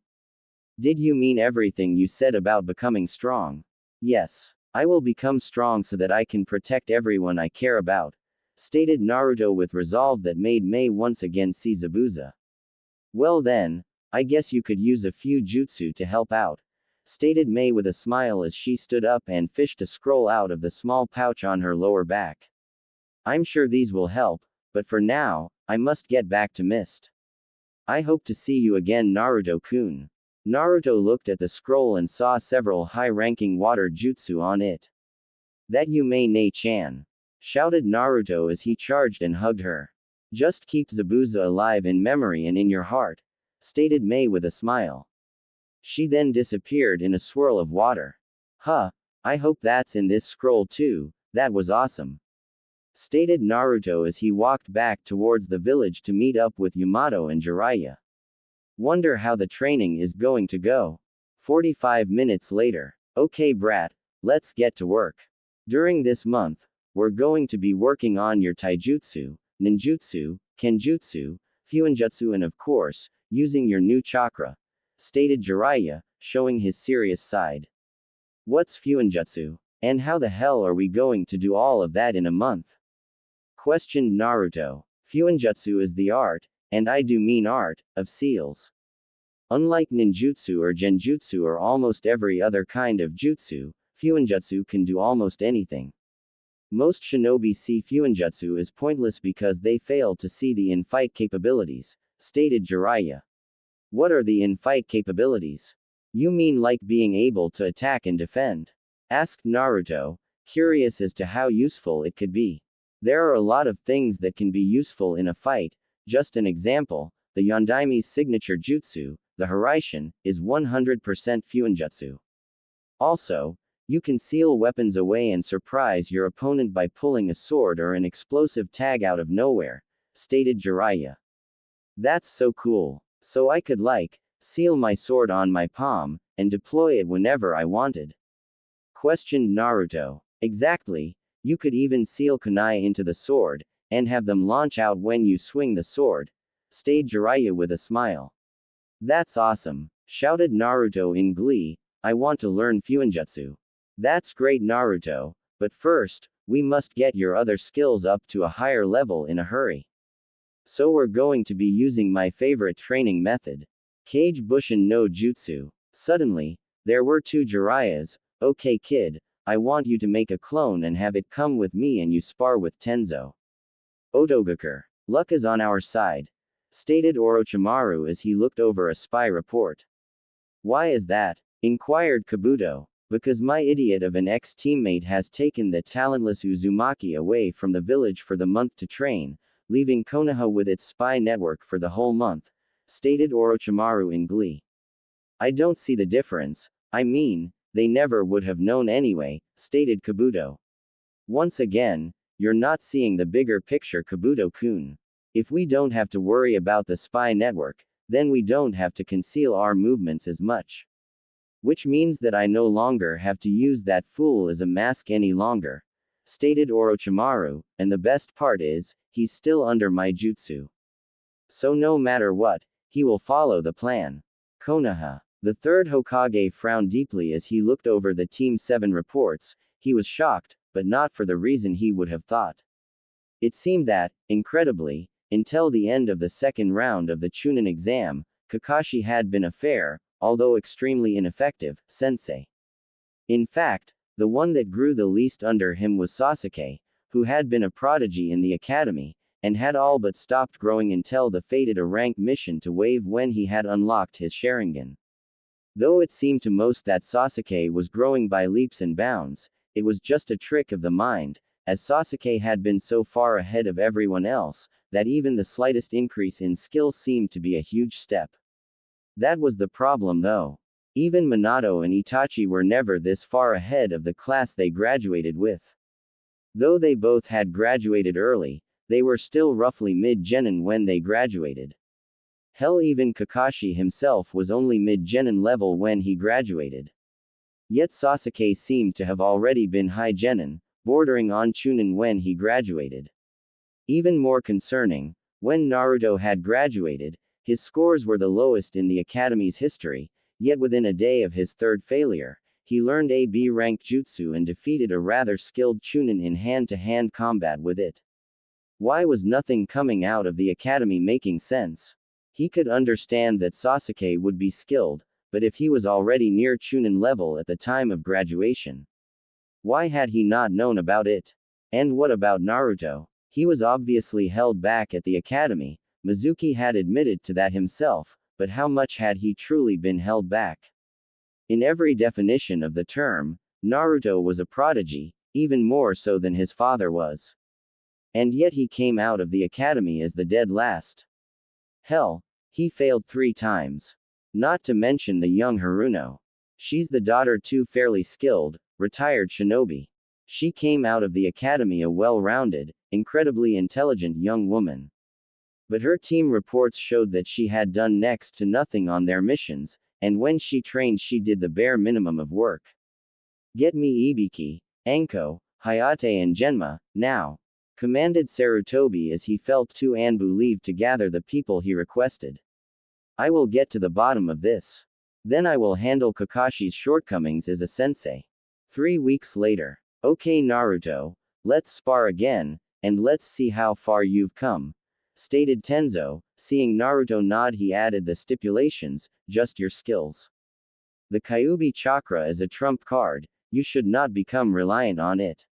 Did you mean everything you said about becoming strong? Yes. I will become strong so that I can protect everyone I care about, stated Naruto with resolve that made Mei once again see Zabuza. Well then, I guess you could use a few jutsu to help out, stated Mei with a smile as she stood up and fished a scroll out of the small pouch on her lower back. I'm sure these will help, but for now, I must get back to Mist. I hope to see you again, Naruto-kun. Naruto looked at the scroll and saw several high-ranking water jutsu on it. That you may Nei-chan, shouted Naruto as he charged and hugged her. Just keep Zabuza alive in memory and in your heart, stated Mei with a smile. She then disappeared in a swirl of water. I hope that's in this scroll too, that was awesome, stated Naruto as he walked back towards the village to meet up with Yamato and Jiraiya. Wonder how the training is going to go. 45 minutes later. Okay brat, let's get to work. During this month, we're going to be working on your taijutsu, ninjutsu, kenjutsu, fuinjutsu and of course, using your new chakra, stated Jiraiya, showing his serious side. What's fuinjutsu? And how the hell are we going to do all of that in a month? Questioned Naruto. Fuinjutsu is the art, and I do mean art, of seals. Unlike ninjutsu or genjutsu or almost every other kind of jutsu, fuinjutsu can do almost anything. Most shinobi see fuinjutsu as pointless because they fail to see the in-fight capabilities, stated Jiraiya. What are the in-fight capabilities? You mean like being able to attack and defend? Asked Naruto, curious as to how useful it could be. There are a lot of things that can be useful in a fight. Just an example, the Yondaimi's signature jutsu, the Haraishin, is 100% fuinjutsu. Also, you can seal weapons away and surprise your opponent by pulling a sword or an explosive tag out of nowhere, stated Jiraiya. That's so cool. So I could seal my sword on my palm, and deploy it whenever I wanted. Questioned Naruto. Exactly, you could even seal kunai into the sword, and have them launch out when you swing the sword, stated Jiraiya with a smile. That's awesome, shouted Naruto in glee. I want to learn fuinjutsu. That's great Naruto, but first, we must get your other skills up to a higher level in a hurry. So we're going to be using my favorite training method. Kage Bushin no Jutsu. Suddenly, there were two Jiraiyas. Okay kid, I want you to make a clone and have it come with me and you spar with Tenzo. Otogakur. Luck is on our side, stated Orochimaru as he looked over a spy report. Why is that? Inquired Kabuto. Because my idiot of an ex-teammate has taken the talentless Uzumaki away from the village for the month to train, leaving Konoha with its spy network for the whole month, stated Orochimaru in glee. I don't see the difference, I mean, they never would have known anyway, stated Kabuto. Once again, you're not seeing the bigger picture, Kabuto-kun. If we don't have to worry about the spy network, then we don't have to conceal our movements as much. Which means that I no longer have to use that fool as a mask any longer, stated Orochimaru, and the best part is, he's still under my jutsu. So no matter what, he will follow the plan. Konoha. The third Hokage frowned deeply as he looked over the Team 7 reports. He was shocked, but not for the reason he would have thought. It seemed that, incredibly, until the end of the second round of the Chunin exam, Kakashi had been a fair, although extremely ineffective, sensei. In fact, the one that grew the least under him was Sasuke, who had been a prodigy in the academy, and had all but stopped growing until the fated rank mission to wave when he had unlocked his Sharingan. Though it seemed to most that Sasuke was growing by leaps and bounds, it was just a trick of the mind, as Sasuke had been so far ahead of everyone else, that even the slightest increase in skill seemed to be a huge step. That was the problem though. Even Minato and Itachi were never this far ahead of the class they graduated with. Though they both had graduated early, they were still roughly mid-genin when they graduated. Hell, even Kakashi himself was only mid-genin level when he graduated. Yet Sasuke seemed to have already been high genin, bordering on Chunin when he graduated. Even more concerning, when Naruto had graduated, his scores were the lowest in the academy's history, yet within a day of his third failure, he learned a B rank jutsu and defeated a rather skilled Chunin in hand-to-hand combat with it. Why was nothing coming out of the academy making sense? He could understand that Sasuke would be skilled, but if he was already near Chunin level at the time of graduation, why had he not known about it? And what about Naruto? He was obviously held back at the academy. Mizuki had admitted to that himself, but how much had he truly been held back? In every definition of the term, Naruto was a prodigy, even more so than his father was. And yet he came out of the academy as the dead last. Hell, he failed 3 times. Not to mention the young Haruno. She's the daughter to fairly skilled, retired shinobi. She came out of the academy a well-rounded, incredibly intelligent young woman. But her team reports showed that she had done next to nothing on their missions, and when she trained she did the bare minimum of work. Get me Ibiki, Anko, Hayate and Genma, now, commanded Sarutobi as he felt to Anbu leave to gather the people he requested. I will get to the bottom of this. Then I will handle Kakashi's shortcomings as a sensei. 3 weeks later. Okay Naruto, let's spar again, and let's see how far you've come, stated Tenzo. Seeing Naruto nod, he added the stipulations, just your skills. The Kyuubi chakra is a trump card, you should not become reliant on it.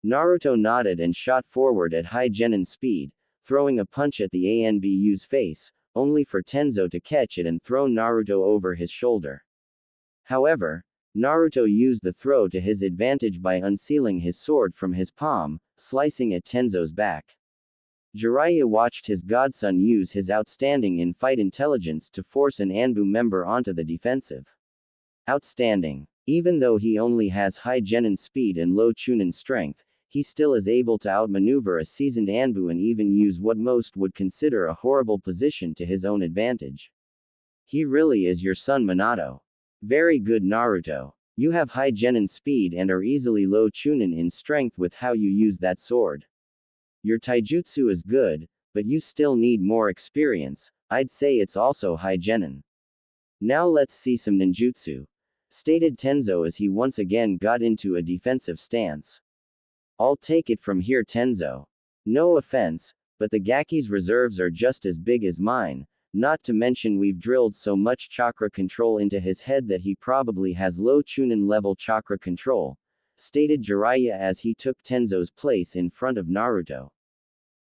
Naruto nodded and shot forward at high genin speed, throwing a punch at the Anbu's face, only for Tenzo to catch it and throw Naruto over his shoulder. However, Naruto used the throw to his advantage by unsealing his sword from his palm, slicing at Tenzo's back. Jiraiya watched his godson use his outstanding in-fight intelligence to force an Anbu member onto the defensive. Outstanding. Even though he only has high genin speed and low chunin strength, he still is able to outmaneuver a seasoned Anbu and even use what most would consider a horrible position to his own advantage. He really is your son Minato. Very good Naruto. You have high genin speed and are easily low chunin in strength with how you use that sword. Your taijutsu is good, but you still need more experience. I'd say it's also high genin. Now let's see some ninjutsu, stated Tenzo as he once again got into a defensive stance. I'll take it from here Tenzo. No offense, but the Gaki's reserves are just as big as mine. Not to mention we've drilled so much chakra control into his head that he probably has low chunin level chakra control, stated Jiraiya as he took Tenzo's place in front of Naruto.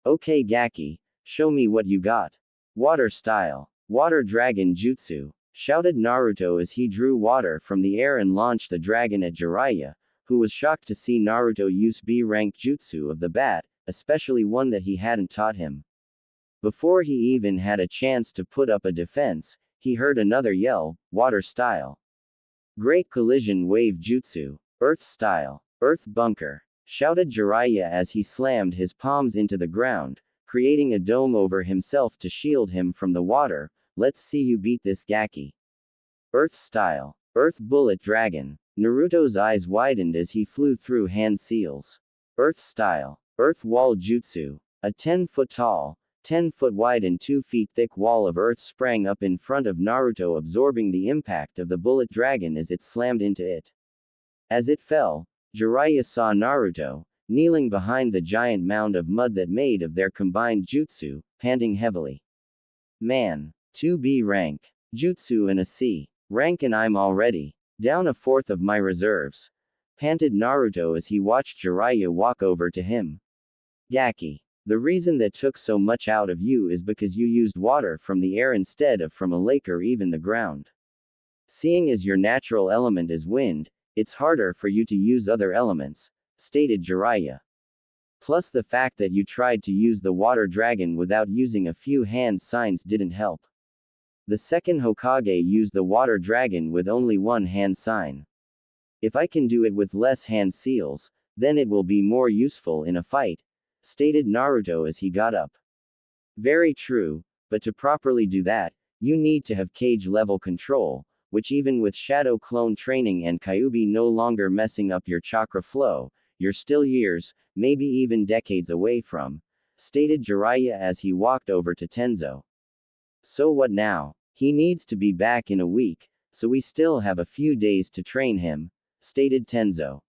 Okay Gaki, show me what you got. Water style. Water dragon jutsu, shouted Naruto as he drew water from the air and launched the dragon at Jiraiya, who was shocked to see Naruto use B-rank jutsu of the bat, especially one that he hadn't taught him. Before he even had a chance to put up a defense, he heard another yell, water style. Great collision wave jutsu, earth style, earth bunker, shouted Jiraiya as he slammed his palms into the ground, creating a dome over himself to shield him from the water. Let's see you beat this Gaki. Earth style, earth bullet dragon. Naruto's eyes widened as he flew through hand seals. Earth style, earth wall jutsu. A 10-foot tall, 10-foot wide and 2 feet thick wall of earth sprang up in front of Naruto, absorbing the impact of the bullet dragon as it slammed into it. As it fell, Jiraiya saw Naruto, kneeling behind the giant mound of mud that made of their combined jutsu, panting heavily. Man. 2B rank. Jutsu in a C rank and I'm already down a fourth of my reserves. Panted Naruto as he watched Jiraiya walk over to him. Gaki. The reason that took so much out of you is because you used water from the air instead of from a lake or even the ground. Seeing as your natural element is wind, it's harder for you to use other elements, stated Jiraiya. Plus the fact that you tried to use the water dragon without using a few hand signs didn't help. The second Hokage used the water dragon with only one hand sign. If I can do it with less hand seals, then it will be more useful in a fight, stated Naruto as he got up. Very true, but to properly do that, you need to have cage level control, which even with shadow clone training and Kyuubi no longer messing up your chakra flow, you're still years, maybe even decades away from, stated Jiraiya as he walked over to Tenzo. So what now? He needs to be back in a week, so we still have a few days to train him, stated Tenzo.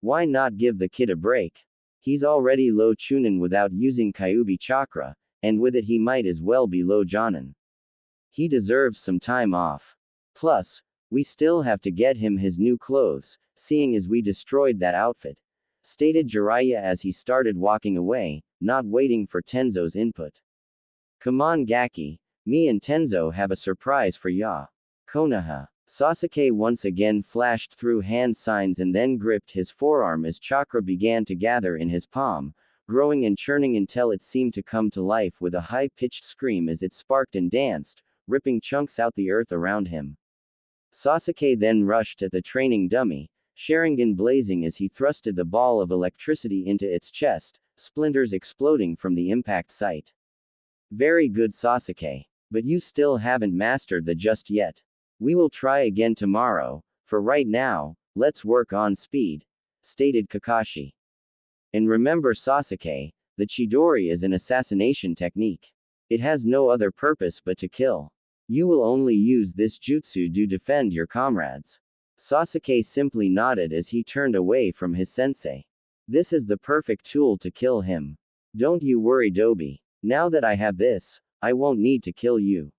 Why not give the kid a break? He's already low Chunin without using Kyuubi chakra, and with it he might as well be low Jonin. He deserves some time off. Plus, we still have to get him his new clothes, seeing as we destroyed that outfit, stated Jiraiya as he started walking away, not waiting for Tenzo's input. Come on Gaki, me and Tenzo have a surprise for ya. Konoha. Sasuke once again flashed through hand signs and then gripped his forearm as chakra began to gather in his palm, growing and churning until it seemed to come to life with a high-pitched scream as it sparked and danced, ripping chunks out the earth around him. Sasuke then rushed at the training dummy, Sharingan blazing as he thrusted the ball of electricity into its chest, splinters exploding from the impact site. Very good Sasuke. But you still haven't mastered the just yet. We will try again tomorrow, for right now, let's work on speed, stated Kakashi. And remember Sasuke, the Chidori is an assassination technique. It has no other purpose but to kill. You will only use this jutsu to defend your comrades. Sasuke simply nodded as he turned away from his sensei. This is the perfect tool to kill him. Don't you worry Dobi. Now that I have this, I won't need to kill you.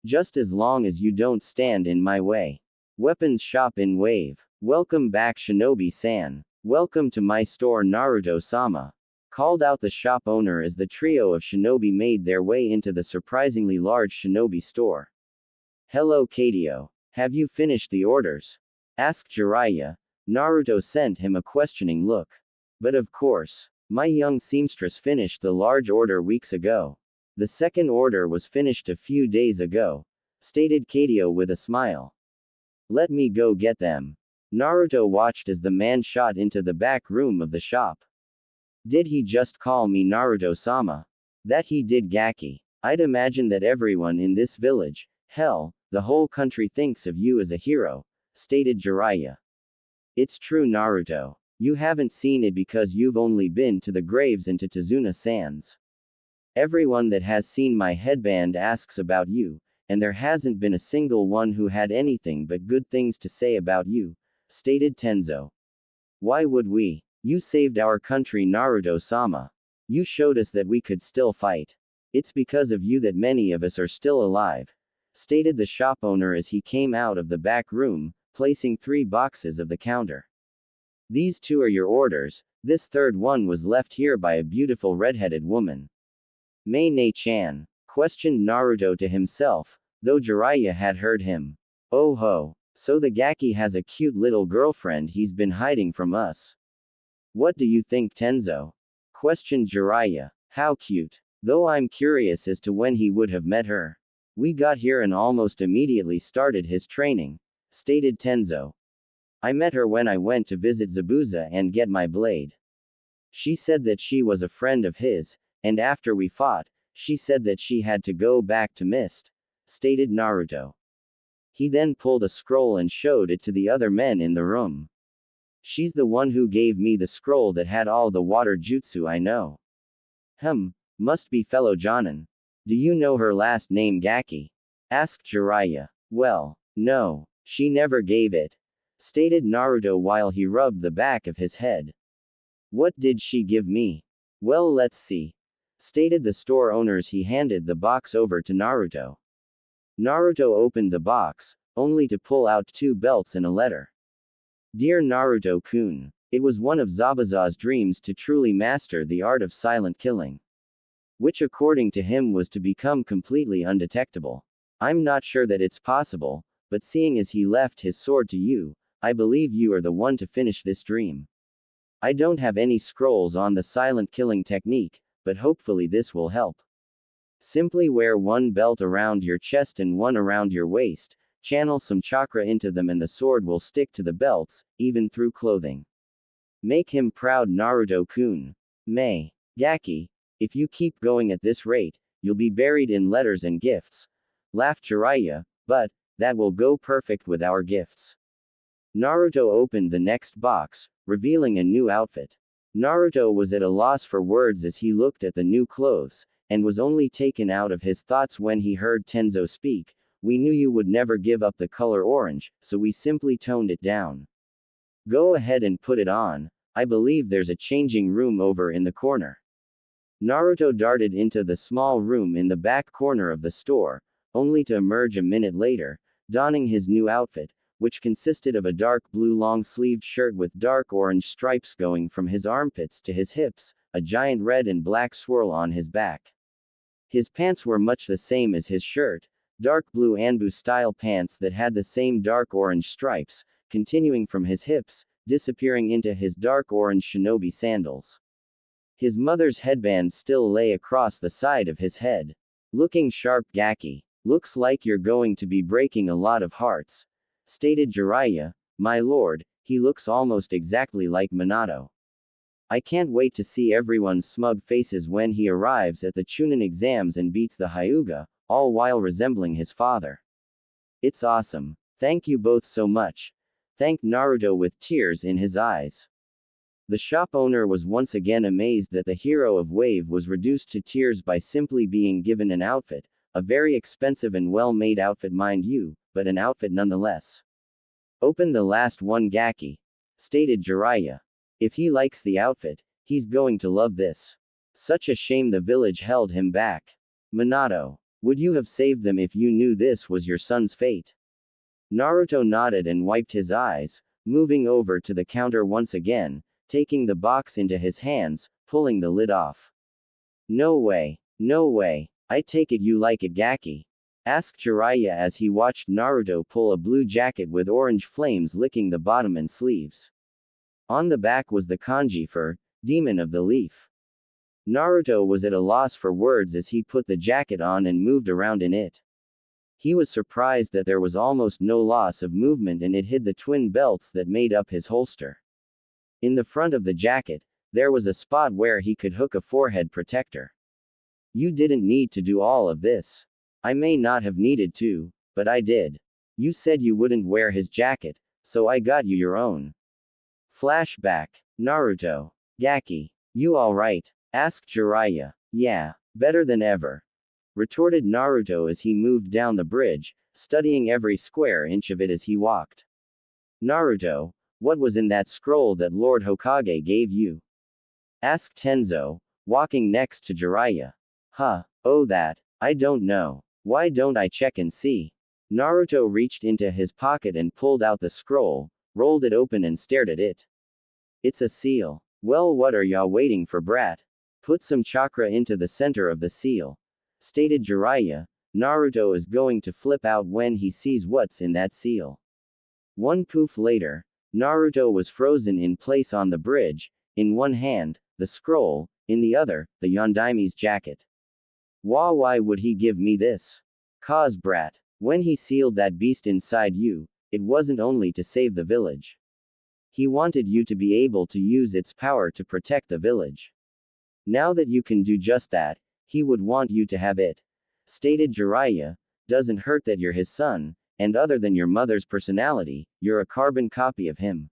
Just as long as you don't stand in my way. Weapons shop in wave. Welcome back Shinobi-san. Welcome to my store Naruto-sama. Called out the shop owner as the trio of shinobi made their way into the surprisingly large shinobi store. Hello Kadio. Have you finished the orders? Asked Jiraiya. Naruto sent him a questioning look. But of course. My young seamstress finished the large order weeks ago. The second order was finished a few days ago, stated Kadio with a smile. Let me go get them. Naruto watched as the man shot into the back room of the shop. Did he just call me Naruto-sama? That he did Gaki. I'd imagine that everyone in this village, hell, the whole country thinks of you as a hero, stated Jiraiya. It's true Naruto. You haven't seen it because you've only been to the graves and to Tazuna Sands. Everyone that has seen my headband asks about you, and there hasn't been a single one who had anything but good things to say about you, stated Tenzo. Why would we? You saved our country Naruto-sama. You showed us that we could still fight. It's because of you that many of us are still alive, stated the shop owner as he came out of the back room, placing 3 boxes of the counter. These 2 are your orders, this third one was left here by a beautiful red-headed woman. Mei Ne-chan, questioned Naruto to himself, though Jiraiya had heard him. Oh ho, so the Gaki has a cute little girlfriend he's been hiding from us. What do you think Tenzo? Questioned Jiraiya. How cute. Though I'm curious as to when he would have met her. We got here and almost immediately started his training, stated Tenzo. I met her when I went to visit Zabuza and get my blade. She said that she was a friend of his, and after we fought, she said that she had to go back to Mist, stated Naruto. He then pulled a scroll and showed it to the other men in the room. She's the one who gave me the scroll that had all the water jutsu I know. Must be fellow Jonin. Do you know her last name Gaki? Asked Jiraiya. Well, no, she never gave it, stated Naruto while he rubbed the back of his head. What did she give me? Well, let's see, stated the store owner as he handed the box over to Naruto. Naruto opened the box, only to pull out 2 belts and a letter. Dear Naruto-kun, it was one of Zabuza's dreams to truly master the art of silent killing, which according to him was to become completely undetectable. I'm not sure that it's possible, but seeing as he left his sword to you, I believe you are the one to finish this dream. I don't have any scrolls on the silent killing technique, but hopefully this will help. Simply wear 1 belt around your chest and 1 around your waist, channel some chakra into them and the sword will stick to the belts, even through clothing. Make him proud, Naruto-kun. May. Gaki. If you keep going at this rate, you'll be buried in letters and gifts, laughed Jiraiya, but that will go perfect with our gifts. Naruto opened the next box, revealing a new outfit. Naruto was at a loss for words as he looked at the new clothes, and was only taken out of his thoughts when he heard Tenzo speak. We knew you would never give up the color orange, so we simply toned it down. Go ahead and put it on. I believe there's a changing room over in the corner. Naruto darted into the small room in the back corner of the store, only to emerge a minute later, donning his new outfit, which consisted of a dark blue long-sleeved shirt with dark orange stripes going from his armpits to his hips, a giant red and black swirl on his back. His pants were much the same as his shirt, dark blue Anbu-style pants that had the same dark orange stripes, continuing from his hips, disappearing into his dark orange shinobi sandals. His mother's headband still lay across the side of his head. Looking sharp, Gaki. Looks like you're going to be breaking a lot of hearts, stated Jiraiya. My lord, he looks almost exactly like Minato. I can't wait to see everyone's smug faces when he arrives at the Chunin exams and beats the Hyuga, all while resembling his father. It's awesome. Thank you both so much, thanked Naruto with tears in his eyes. The shop owner was once again amazed that the hero of Wave was reduced to tears by simply being given an outfit, a very expensive and well-made outfit mind you, but an outfit nonetheless. Open the last one, Gaki, stated Jiraiya. If he likes the outfit, he's going to love this. Such a shame the village held him back. Minato, would you have saved them if you knew this was your son's fate? Naruto nodded and wiped his eyes, moving over to the counter once again, taking the box into his hands, pulling the lid off. No way. No way. I take it you like it, Gaki? Asked Jiraiya as he watched Naruto pull a blue jacket with orange flames licking the bottom and sleeves. On the back was the kanji for Demon of the Leaf. Naruto was at a loss for words as he put the jacket on and moved around in it. He was surprised that there was almost no loss of movement and it hid the twin belts that made up his holster. In the front of the jacket, there was a spot where he could hook a forehead protector. You didn't need to do all of this. I may not have needed to, but I did. You said you wouldn't wear his jacket, so I got you your own. Flashback. Naruto. Gaki. You alright? Asked Jiraiya. Yeah, better than ever, retorted Naruto as he moved down the bridge, studying every square inch of it as he walked. Naruto, what was in that scroll that Lord Hokage gave you? Asked Tenzo, walking next to Jiraiya. Huh, oh that, I don't know. Why don't I check and see? Naruto reached into his pocket and pulled out the scroll, rolled it open and stared at it. It's a seal. Well, what are y'all waiting for, brat? Put some chakra into the center of the seal, stated Jiraiya. Naruto is going to flip out when he sees what's in that seal. One poof later, Naruto was frozen in place on the bridge, in one hand, the scroll, in the other, the Yondaime's jacket. Why would he give me this? 'Cause brat, when he sealed that beast inside you, it wasn't only to save the village. He wanted you to be able to use its power to protect the village. Now that you can do just that, he would want you to have it, stated Jiraiya. Doesn't hurt that you're his son, and other than your mother's personality, you're a carbon copy of him.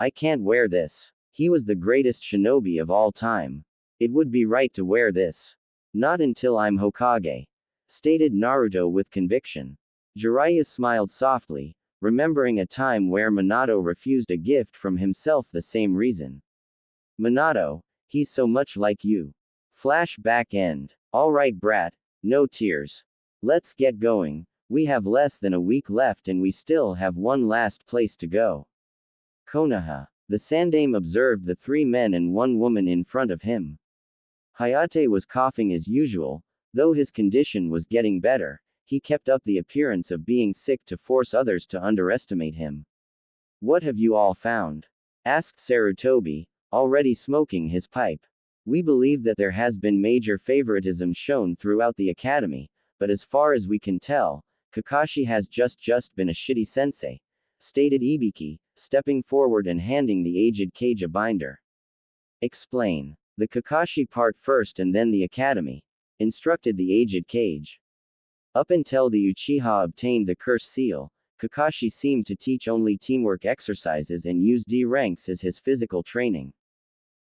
I can't wear this. He was the greatest shinobi of all time. It would be right to wear this. Not until I'm Hokage, stated Naruto with conviction. Jiraiya smiled softly, remembering a time where Minato refused a gift from himself the same reason. Minato, he's so much like you. Flashback end. Alright brat, no tears. Let's get going, we have less than a week left and we still have one last place to go. Konoha. The Sandaime observed the 3 men and 1 woman in front of him. Hayate was coughing as usual, though his condition was getting better, he kept up the appearance of being sick to force others to underestimate him. What have you all found? Asked Sarutobi, already smoking his pipe. We believe that there has been major favoritism shown throughout the academy, but as far as we can tell, Kakashi has just been a shitty sensei, stated Ibiki, stepping forward and handing the aged Kage a binder. Explain. The Kakashi part first and then the academy, instructed the aged Kage. Up until the Uchiha obtained the curse seal, Kakashi seemed to teach only teamwork exercises and use D ranks as his physical training.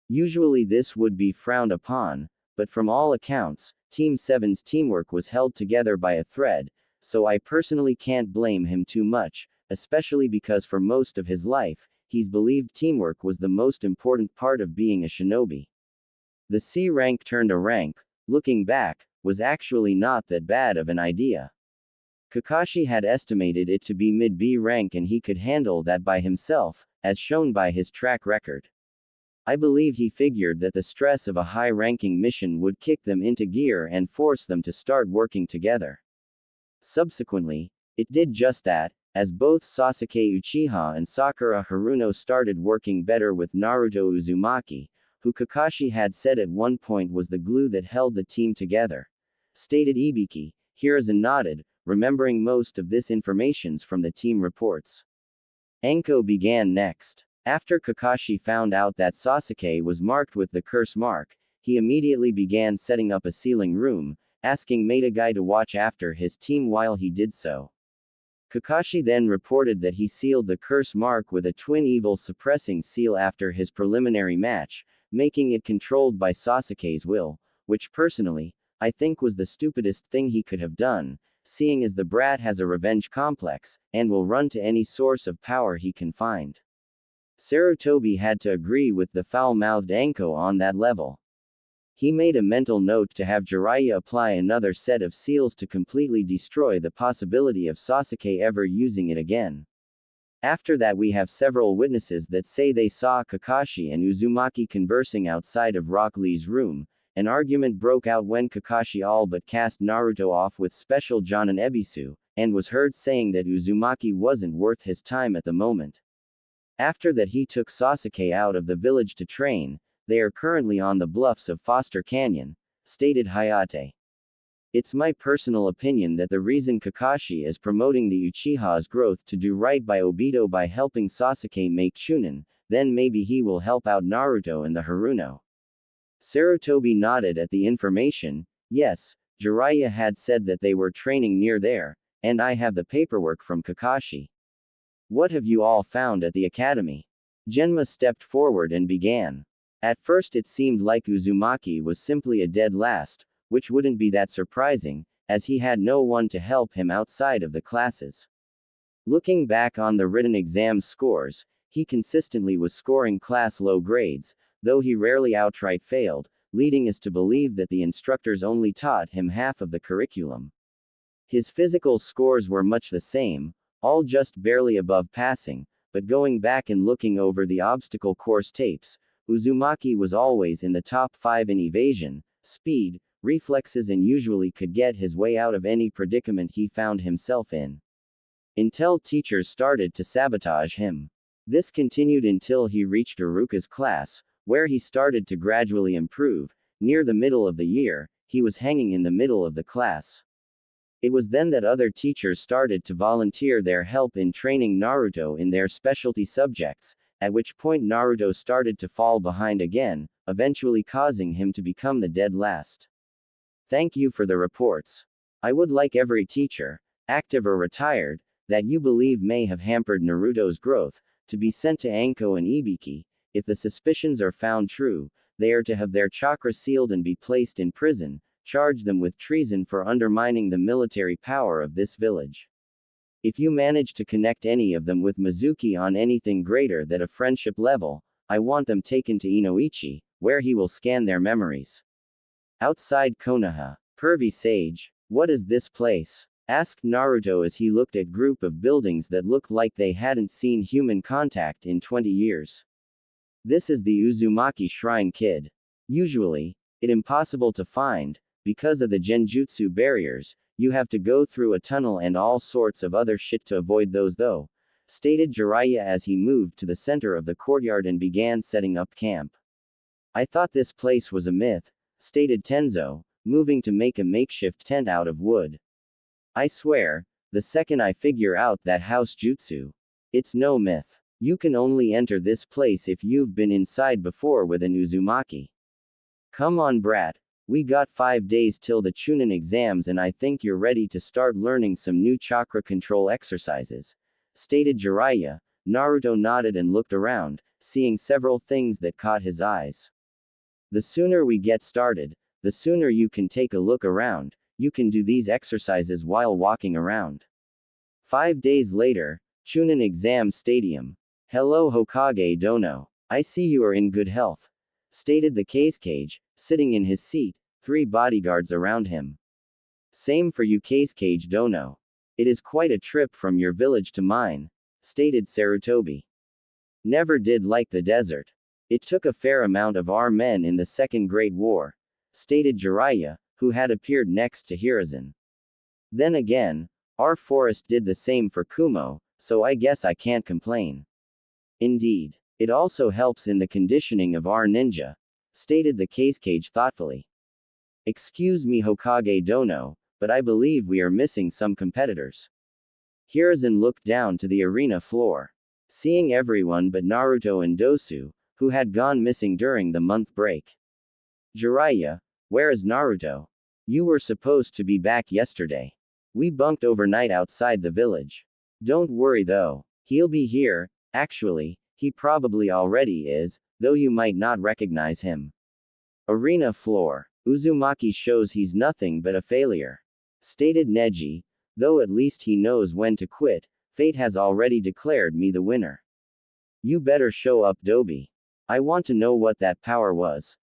Usually this would be frowned upon, but from all accounts, Team 7's teamwork was held together by a thread, so I personally can't blame him too much, especially because for most of his life, he's believed teamwork was the most important part of being a shinobi. The C rank turned a rank, looking back, was actually not that bad of an idea. Kakashi had estimated it to be mid-B rank and he could handle that by himself, as shown by his track record. I believe he figured that the stress of a high-ranking mission would kick them into gear and force them to start working together. Subsequently, it did just that, as both Sasuke Uchiha and Sakura Haruno started working better with Naruto Uzumaki, who Kakashi had said at one point was the glue that held the team together. Stated Ibiki, Hiruzen nodded, remembering most of this information from the team reports. Anko began next. After Kakashi found out that Sasuke was marked with the curse mark, he immediately began setting up a sealing room, asking Metagai to watch after his team while he did so. Kakashi then reported that he sealed the curse mark with a twin evil suppressing seal after his preliminary match, making it controlled by Sasuke's will, which personally, I think was the stupidest thing he could have done, seeing as the brat has a revenge complex, and will run to any source of power he can find. Sarutobi had to agree with the foul-mouthed Anko on that level. He made a mental note to have Jiraiya apply another set of seals to completely destroy the possibility of Sasuke ever using it again. After that we have several witnesses that say they saw Kakashi and Uzumaki conversing outside of Rock Lee's room. An argument broke out when Kakashi all but cast Naruto off with special Jonin Ebisu, and was heard saying that Uzumaki wasn't worth his time at the moment. After that he took Sasuke out of the village to train. They are currently on the bluffs of Foster Canyon, stated Hayate. It's my personal opinion that the reason Kakashi is promoting the Uchiha's growth to do right by Obito by helping Sasuke make Chunin, then maybe he will help out Naruto and the Haruno. Sarutobi nodded at the information. Yes, Jiraiya had said that they were training near there, and I have the paperwork from Kakashi. What have you all found at the academy? Genma stepped forward and began. At first it seemed like Uzumaki was simply a dead last, which wouldn't be that surprising, as he had no one to help him outside of the classes. Looking back on the written exam scores, he consistently was scoring class low grades, though he rarely outright failed, leading us to believe that the instructors only taught him half of the curriculum. His physical scores were much the same, all just barely above passing, but going back and looking over the obstacle course tapes, Uzumaki was always in the top 5 in evasion, speed, reflexes and usually could get his way out of any predicament he found himself in. Until teachers started to sabotage him. This continued until he reached Iruka's class, where he started to gradually improve. Near the middle of the year, he was hanging in the middle of the class. It was then that other teachers started to volunteer their help in training Naruto in their specialty subjects, at which point Naruto started to fall behind again, eventually causing him to become the dead last. Thank you for the reports. I would like every teacher, active or retired, that you believe may have hampered Naruto's growth, to be sent to Anko and Ibiki. If the suspicions are found true, they are to have their chakra sealed and be placed in prison, charge them with treason for undermining the military power of this village. If you manage to connect any of them with Mizuki on anything greater than a friendship level, I want them taken to Inoichi, where he will scan their memories. Outside Konoha, pervy sage, what is this place? Asked Naruto as he looked at group of buildings that looked like they hadn't seen human contact in 20 years. This is the Uzumaki Shrine, kid. Usually, it's impossible to find, because of the genjutsu barriers, you have to go through a tunnel and all sorts of other shit to avoid those though, stated Jiraiya as he moved to the center of the courtyard and began setting up camp. I thought this place was a myth, stated Tenzo, moving to make a makeshift tent out of wood. I swear, the second I figure out that house jutsu, it's no myth. You can only enter this place if you've been inside before with an Uzumaki. Come on, brat. We got 5 days till the Chunin exams and I think you're ready to start learning some new chakra control exercises, stated Jiraiya. Naruto nodded and looked around, seeing several things that caught his eyes. The sooner we get started, the sooner you can take a look around. You can do these exercises while walking around. 5 days later, Chunin Exam Stadium. Hello Hokage Dono. I see you are in good health, stated the Kage, sitting in his seat, 3 bodyguards around him. Same for you Kage Dono. It is quite a trip from your village to mine, stated Sarutobi. Never did like the desert. It took a fair amount of our men in the Second Great War, stated Jiraiya, who had appeared next to Hiruzen. Then again, our forest did the same for Kumo, so I guess I can't complain. Indeed, it also helps in the conditioning of our ninja, stated the Kage thoughtfully. Excuse me Hokage Dono, but I believe we are missing some competitors. Hiruzen looked down to the arena floor, seeing everyone but Naruto and Dosu, who had gone missing during the month break. Jiraiya, where is Naruto? You were supposed to be back yesterday. We bunked overnight outside the village. Don't worry though, he'll be here. Actually, he probably already is, though you might not recognize him. Arena floor. Uzumaki shows he's nothing but a failure, stated Neji, though at least he knows when to quit. Fate has already declared me the winner. You better show up, Dobi. I want to know what that power was,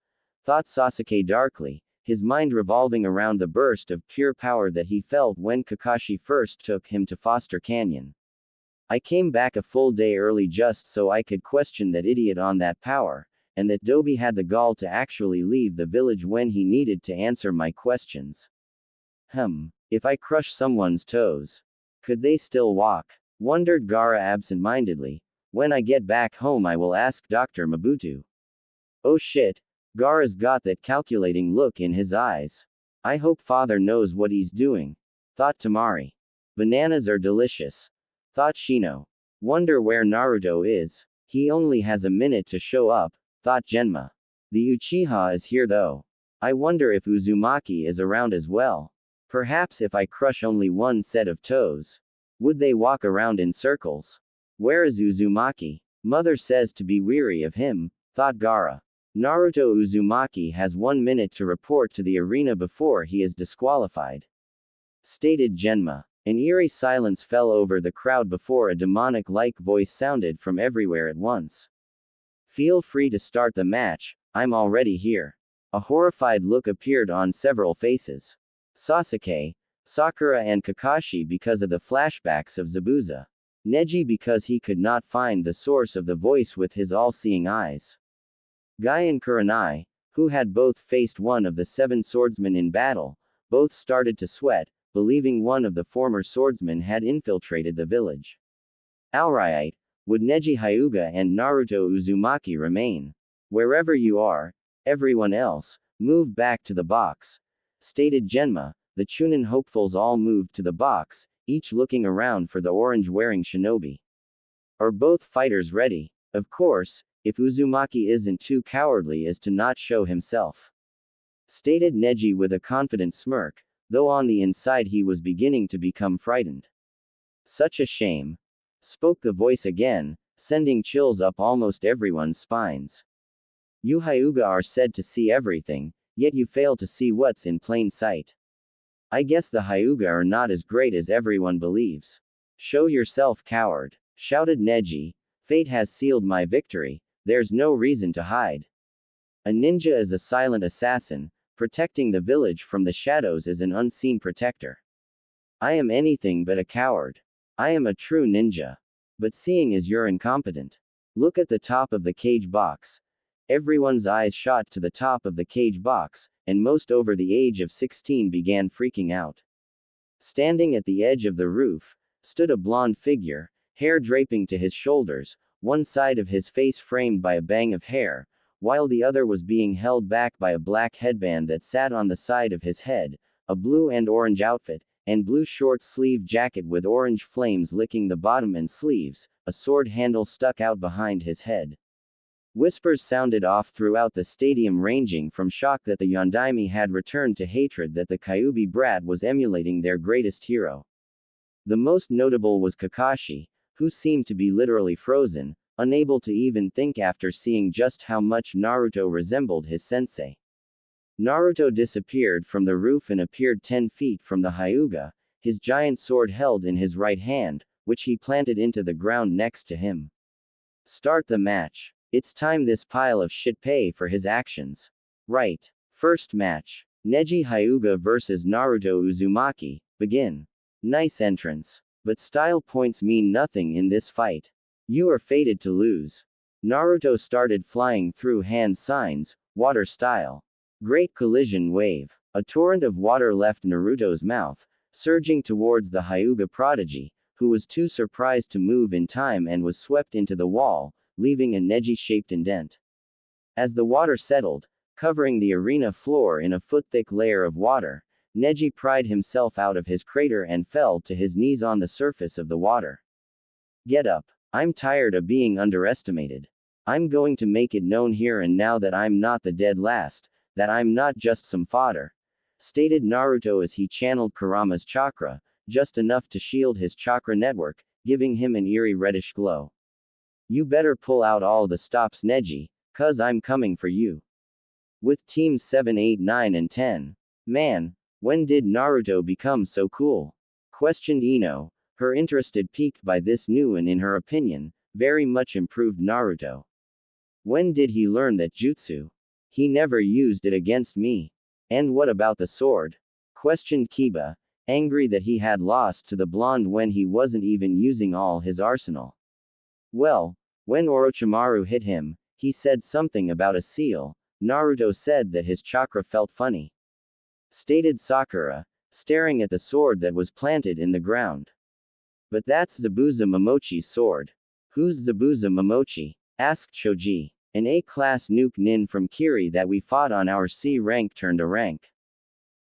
thought Sasuke darkly, his mind revolving around the burst of pure power that he felt when Kakashi first took him to Foster Canyon. I came back a full day early just so I could question that idiot on that power, and that Dobi had the gall to actually leave the village when he needed to answer my questions. If I crush someone's toes, could they still walk? Wondered Gaara absent-mindedly. When I get back home I will ask Dr. Mabutu. Oh shit. Gaara's got that calculating look in his eyes. I hope father knows what he's doing, thought Tamari. Bananas are delicious, thought Shino. Wonder where Naruto is. He only has a minute to show up, thought Genma. The Uchiha is here though. I wonder if Uzumaki is around as well. Perhaps if I crush only one set of toes, would they walk around in circles? Where is Uzumaki? Mother says to be weary of him, thought Gaara. Naruto Uzumaki has 1 minute to report to the arena before he is disqualified, stated Genma. An eerie silence fell over the crowd before a demonic-like voice sounded from everywhere at once. Feel free to start the match, I'm already here. A horrified look appeared on several faces. Sasuke, Sakura and Kakashi because of the flashbacks of Zabuza. Neji because he could not find the source of the voice with his all-seeing eyes. Guy and Kurenai, who had both faced one of the 7 swordsmen in battle, both started to sweat, believing one of the former swordsmen had infiltrated the village. Alright, would Neji Hyuga and Naruto Uzumaki remain? Wherever you are, everyone else, move back to the box, stated Genma. The Chunin hopefuls all moved to the box, each looking around for the orange-wearing shinobi. Are both fighters ready? Of course, if Uzumaki isn't too cowardly as to not show himself, stated Neji with a confident smirk, though on the inside he was beginning to become frightened. Such a shame, spoke the voice again, sending chills up almost everyone's spines. You Hyuga are said to see everything, yet you fail to see what's in plain sight. I guess the Hyuga are not as great as everyone believes. Show yourself, coward, shouted Neji. Fate has sealed my victory, there's no reason to hide. A ninja is a silent assassin, protecting the village from the shadows as an unseen protector. I am anything but a coward. I am a true ninja. But seeing as you're incompetent. Look at the top of the cage box. Everyone's eyes shot to the top of the cage box, and most over the age of 16 began freaking out. Standing at the edge of the roof, stood a blonde figure, hair draping to his shoulders, one side of his face framed by a bang of hair, while the other was being held back by a black headband that sat on the side of his head, a blue and orange outfit, and blue short-sleeved jacket with orange flames licking the bottom and sleeves, a sword handle stuck out behind his head. Whispers sounded off throughout the stadium, ranging from shock that the Yondaime had returned to hatred that the Kyuubi brat was emulating their greatest hero. The most notable was Kakashi, who seemed to be literally frozen, unable to even think after seeing just how much Naruto resembled his sensei. Naruto disappeared from the roof and appeared 10 feet from the Hyuga, his giant sword held in his right hand, which he planted into the ground next to him. Start the match. It's time this pile of shit pay for his actions. Right. First match. Neji Hyuga vs Naruto Uzumaki, begin. Nice entrance. But style points mean nothing in this fight. You are fated to lose. Naruto started flying through hand signs, water style. Great collision wave. A torrent of water left Naruto's mouth, surging towards the Hyuga prodigy, who was too surprised to move in time and was swept into the wall, leaving a Neji-shaped indent. As the water settled, covering the arena floor in a foot-thick layer of water, Neji pried himself out of his crater and fell to his knees on the surface of the water. Get up. I'm tired of being underestimated. I'm going to make it known here and now that I'm not the dead last, that I'm not just some fodder, stated Naruto as he channeled Kurama's chakra, just enough to shield his chakra network, giving him an eerie reddish glow. You better pull out all the stops, Neji, 'cause I'm coming for you. With teams 7, 8, 9 and 10. Man, when did Naruto become so cool? Questioned Ino, her interest piqued by this new and, in her opinion, very much improved Naruto. When did he learn that jutsu? He never used it against me. And what about the sword? Questioned Kiba, angry that he had lost to the blonde when he wasn't even using all his arsenal. Well, when Orochimaru hit him, he said something about a seal. Naruto said that his chakra felt funny. Stated Sakura, staring at the sword that was planted in the ground. But that's Zabuza Momochi's sword. Who's Zabuza Momochi? Asked Choji. An A-class nuke nin from Kiri that we fought on our C rank turned a rank.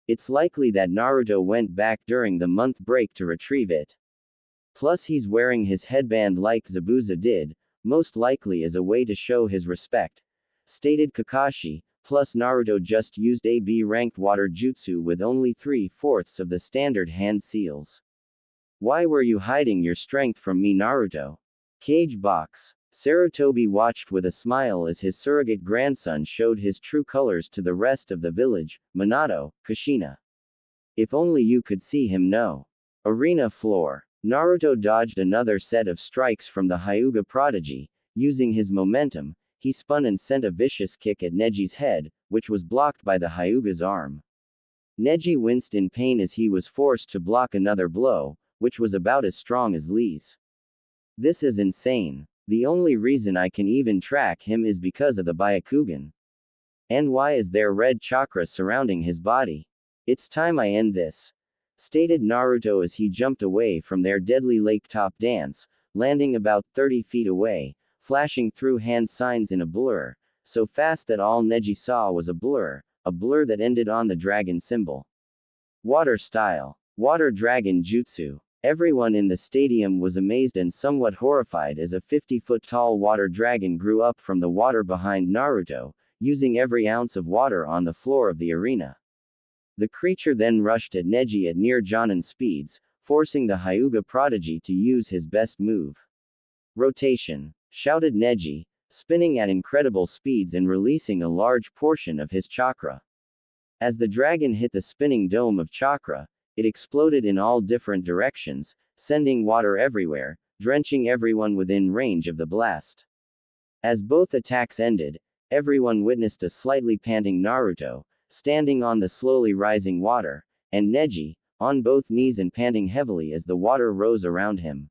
It's likely that Naruto went back during the month break to retrieve it. Plus he's wearing his headband like Zabuza did, most likely as a way to show his respect. Stated Kakashi, plus Naruto just used a B-ranked water jutsu with only 3/4 of the standard hand seals. Why were you hiding your strength from me, Naruto? Cage box. Sarutobi watched with a smile as his surrogate grandson showed his true colors to the rest of the village, Minato, Kushina. If only you could see him. No. Arena floor. Naruto dodged another set of strikes from the Hyuga prodigy. Using his momentum, he spun and sent a vicious kick at Neji's head, which was blocked by the Hyuga's arm. Neji winced in pain as he was forced to block another blow, which was about as strong as Lee's. This is insane. The only reason I can even track him is because of the Byakugan. And why is there red chakra surrounding his body? It's time I end this. Stated Naruto as he jumped away from their deadly lake top dance, landing about 30 feet away, flashing through hand signs in a blur, so fast that all Neji saw was a blur that ended on the dragon symbol. Water style. Water dragon jutsu. Everyone in the stadium was amazed and somewhat horrified as a 50-foot-tall water dragon grew up from the water behind Naruto, using every ounce of water on the floor of the arena. The creature then rushed at Neji at near Jonin speeds, forcing the Hyuga prodigy to use his best move. Rotation. Shouted Neji, spinning at incredible speeds and releasing a large portion of his chakra. As the dragon hit the spinning dome of chakra, it exploded in all different directions, sending water everywhere, drenching everyone within range of the blast. As both attacks ended, everyone witnessed a slightly panting Naruto, standing on the slowly rising water, and Neji, on both knees and panting heavily as the water rose around him.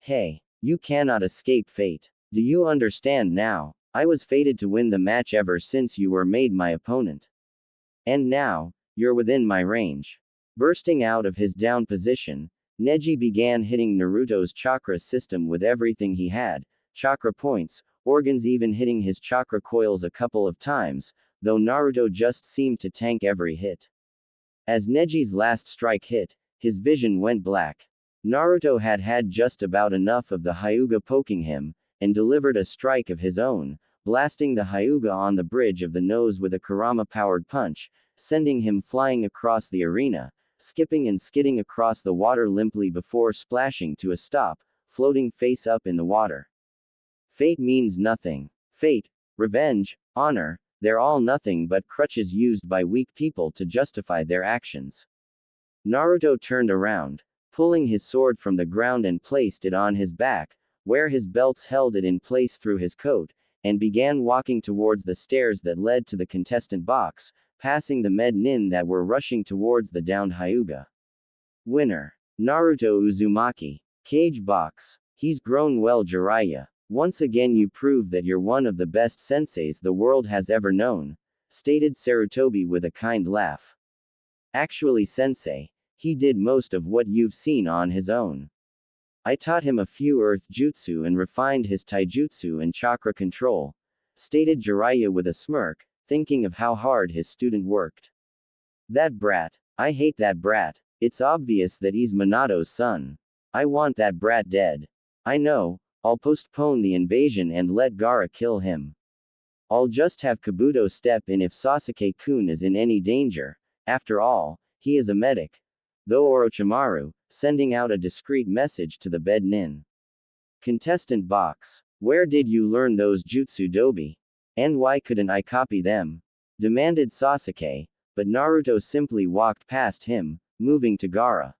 Hey, you cannot escape fate. Do you understand now? I was fated to win the match ever since you were made my opponent. And now, you're within my range. Bursting out of his down position, Neji began hitting Naruto's chakra system with everything he had, chakra points, organs, even hitting his chakra coils a couple of times, though Naruto just seemed to tank every hit. As Neji's last strike hit, his vision went black. Naruto had had just about enough of the Hyuga poking him, and delivered a strike of his own, blasting the Hyuga on the bridge of the nose with a Kurama-powered punch, sending him flying across the arena, skipping and skidding across the water limply before splashing to a stop, floating face up in the water. Fate means nothing. Fate, revenge, honor, they're all nothing but crutches used by weak people to justify their actions. Naruto turned around, pulling his sword from the ground and placed it on his back, where his belts held it in place through his coat, and began walking towards the stairs that led to the contestant box, passing the med nin that were rushing towards the downed Hyuga. Winner. Naruto Uzumaki. Cage box. He's grown well, Jiraiya. Once again you prove that you're one of the best senseis the world has ever known, stated Sarutobi with a kind laugh. Actually, sensei, he did most of what you've seen on his own. I taught him a few earth jutsu and refined his taijutsu and chakra control, stated Jiraiya with a smirk, thinking of how hard his student worked. That brat. I hate that brat. It's obvious that he's Minato's son. I want that brat dead. I know, I'll postpone the invasion and let Gaara kill him. I'll just have Kabuto step in if Sasuke-kun is in any danger. After all, he is a medic. Though Orochimaru, sending out a discreet message to the bed nin. Contestant box. Where did you learn those jutsu, Dobi? And why couldn't I copy them? Demanded Sasuke, but Naruto simply walked past him, moving to Gaara.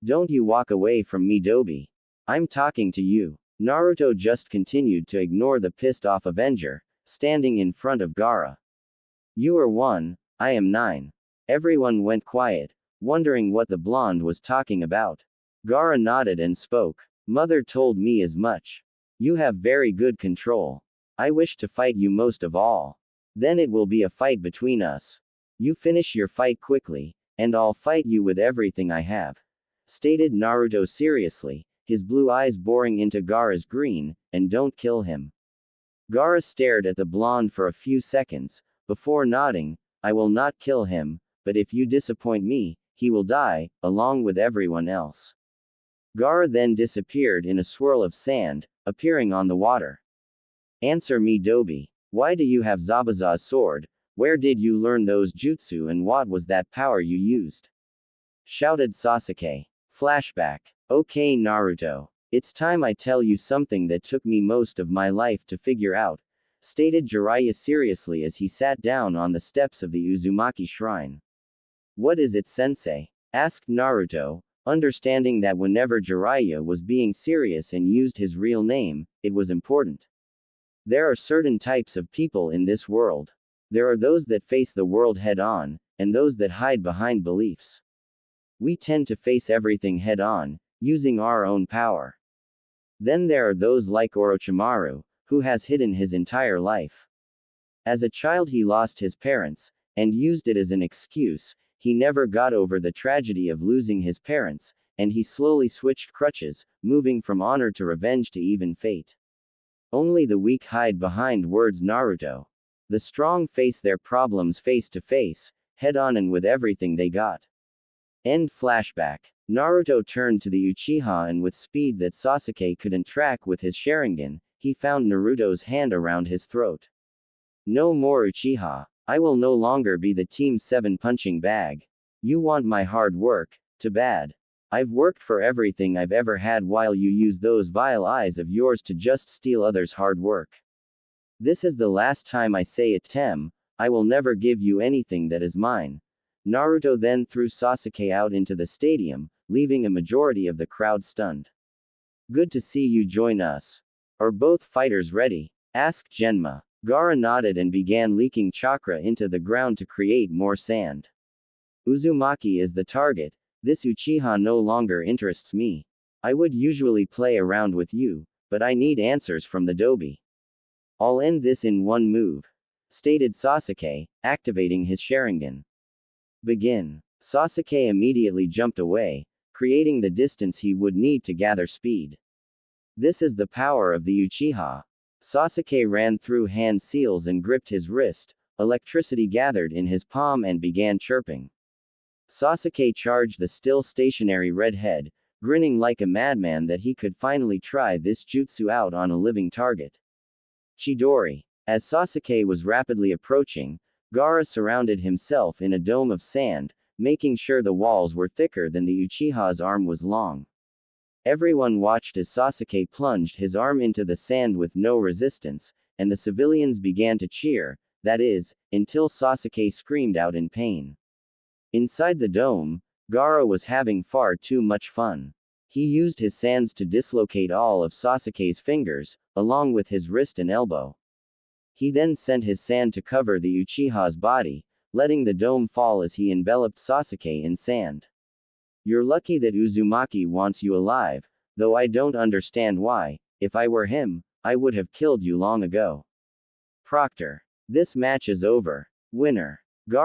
Don't you walk away from me, Dobi. I'm talking to you. Naruto just continued to ignore the pissed-off Avenger, standing in front of Gaara. You are 1, I am 9. Everyone went quiet, wondering what the blonde was talking about. Gaara nodded and spoke. Mother told me as much. You have very good control. I wish to fight you most of all. Then it will be a fight between us. You finish your fight quickly, and I'll fight you with everything I have, stated Naruto seriously, his blue eyes boring into Gaara's green, and don't kill him. Gaara stared at the blonde for a few seconds, before nodding, I will not kill him, but if you disappoint me, he will die, along with everyone else. Gaara then disappeared in a swirl of sand, appearing on the water. Answer me, Dobi. Why do you have Zabuza's sword? Where did you learn those jutsu and what was that power you used? Shouted Sasuke. Flashback. Okay, Naruto. It's time I tell you something that took me most of my life to figure out, stated Jiraiya seriously as he sat down on the steps of the Uzumaki shrine. What is it, sensei? Asked Naruto, understanding that whenever Jiraiya was being serious and used his real name, it was important. There are certain types of people in this world. There are those that face the world head on, and those that hide behind beliefs. We tend to face everything head on, using our own power. Then there are those like Orochimaru, who has hidden his entire life. As a child he lost his parents, and used it as an excuse. He never got over the tragedy of losing his parents, and he slowly switched crutches, moving from honor to revenge to even fate. Only the weak hide behind words, Naruto. The strong face their problems face to face, head on and with everything they got. End flashback. Naruto turned to the Uchiha and with speed that Sasuke couldn't track with his Sharingan, he found Naruto's hand around his throat. No more, Uchiha. I will no longer be the Team 7 punching bag. You want my hard work? Too bad. I've worked for everything I've ever had while you use those vile eyes of yours to just steal others' hard work. This is the last time I say it, Tem. I will never give you anything that is mine. Naruto then threw Sasuke out into the stadium, leaving a majority of the crowd stunned. Good to see you join us. Are both fighters ready? Asked Genma. Gaara nodded and began leaking chakra into the ground to create more sand. Uzumaki is the target. This Uchiha no longer interests me. I would usually play around with you, but I need answers from the Dobi. I'll end this in one move, stated Sasuke, activating his Sharingan. Begin. Sasuke immediately jumped away, creating the distance he would need to gather speed. This is the power of the Uchiha. Sasuke ran through hand seals and gripped his wrist, electricity gathered in his palm and began chirping. Sasuke charged the still stationary redhead, grinning like a madman that he could finally try this jutsu out on a living target. Chidori. As Sasuke was rapidly approaching, Gaara surrounded himself in a dome of sand, making sure the walls were thicker than the Uchiha's arm was long. Everyone watched as Sasuke plunged his arm into the sand with no resistance, and the civilians began to cheer, that is, until Sasuke screamed out in pain. Inside the dome, Gaara was having far too much fun. He used his sands to dislocate all of Sasuke's fingers, along with his wrist and elbow. He then sent his sand to cover the Uchiha's body, letting the dome fall as he enveloped Sasuke in sand. You're lucky that Uzumaki wants you alive, though I don't understand why. If I were him, I would have killed you long ago. Proctor. This match is over. Winner. Gaara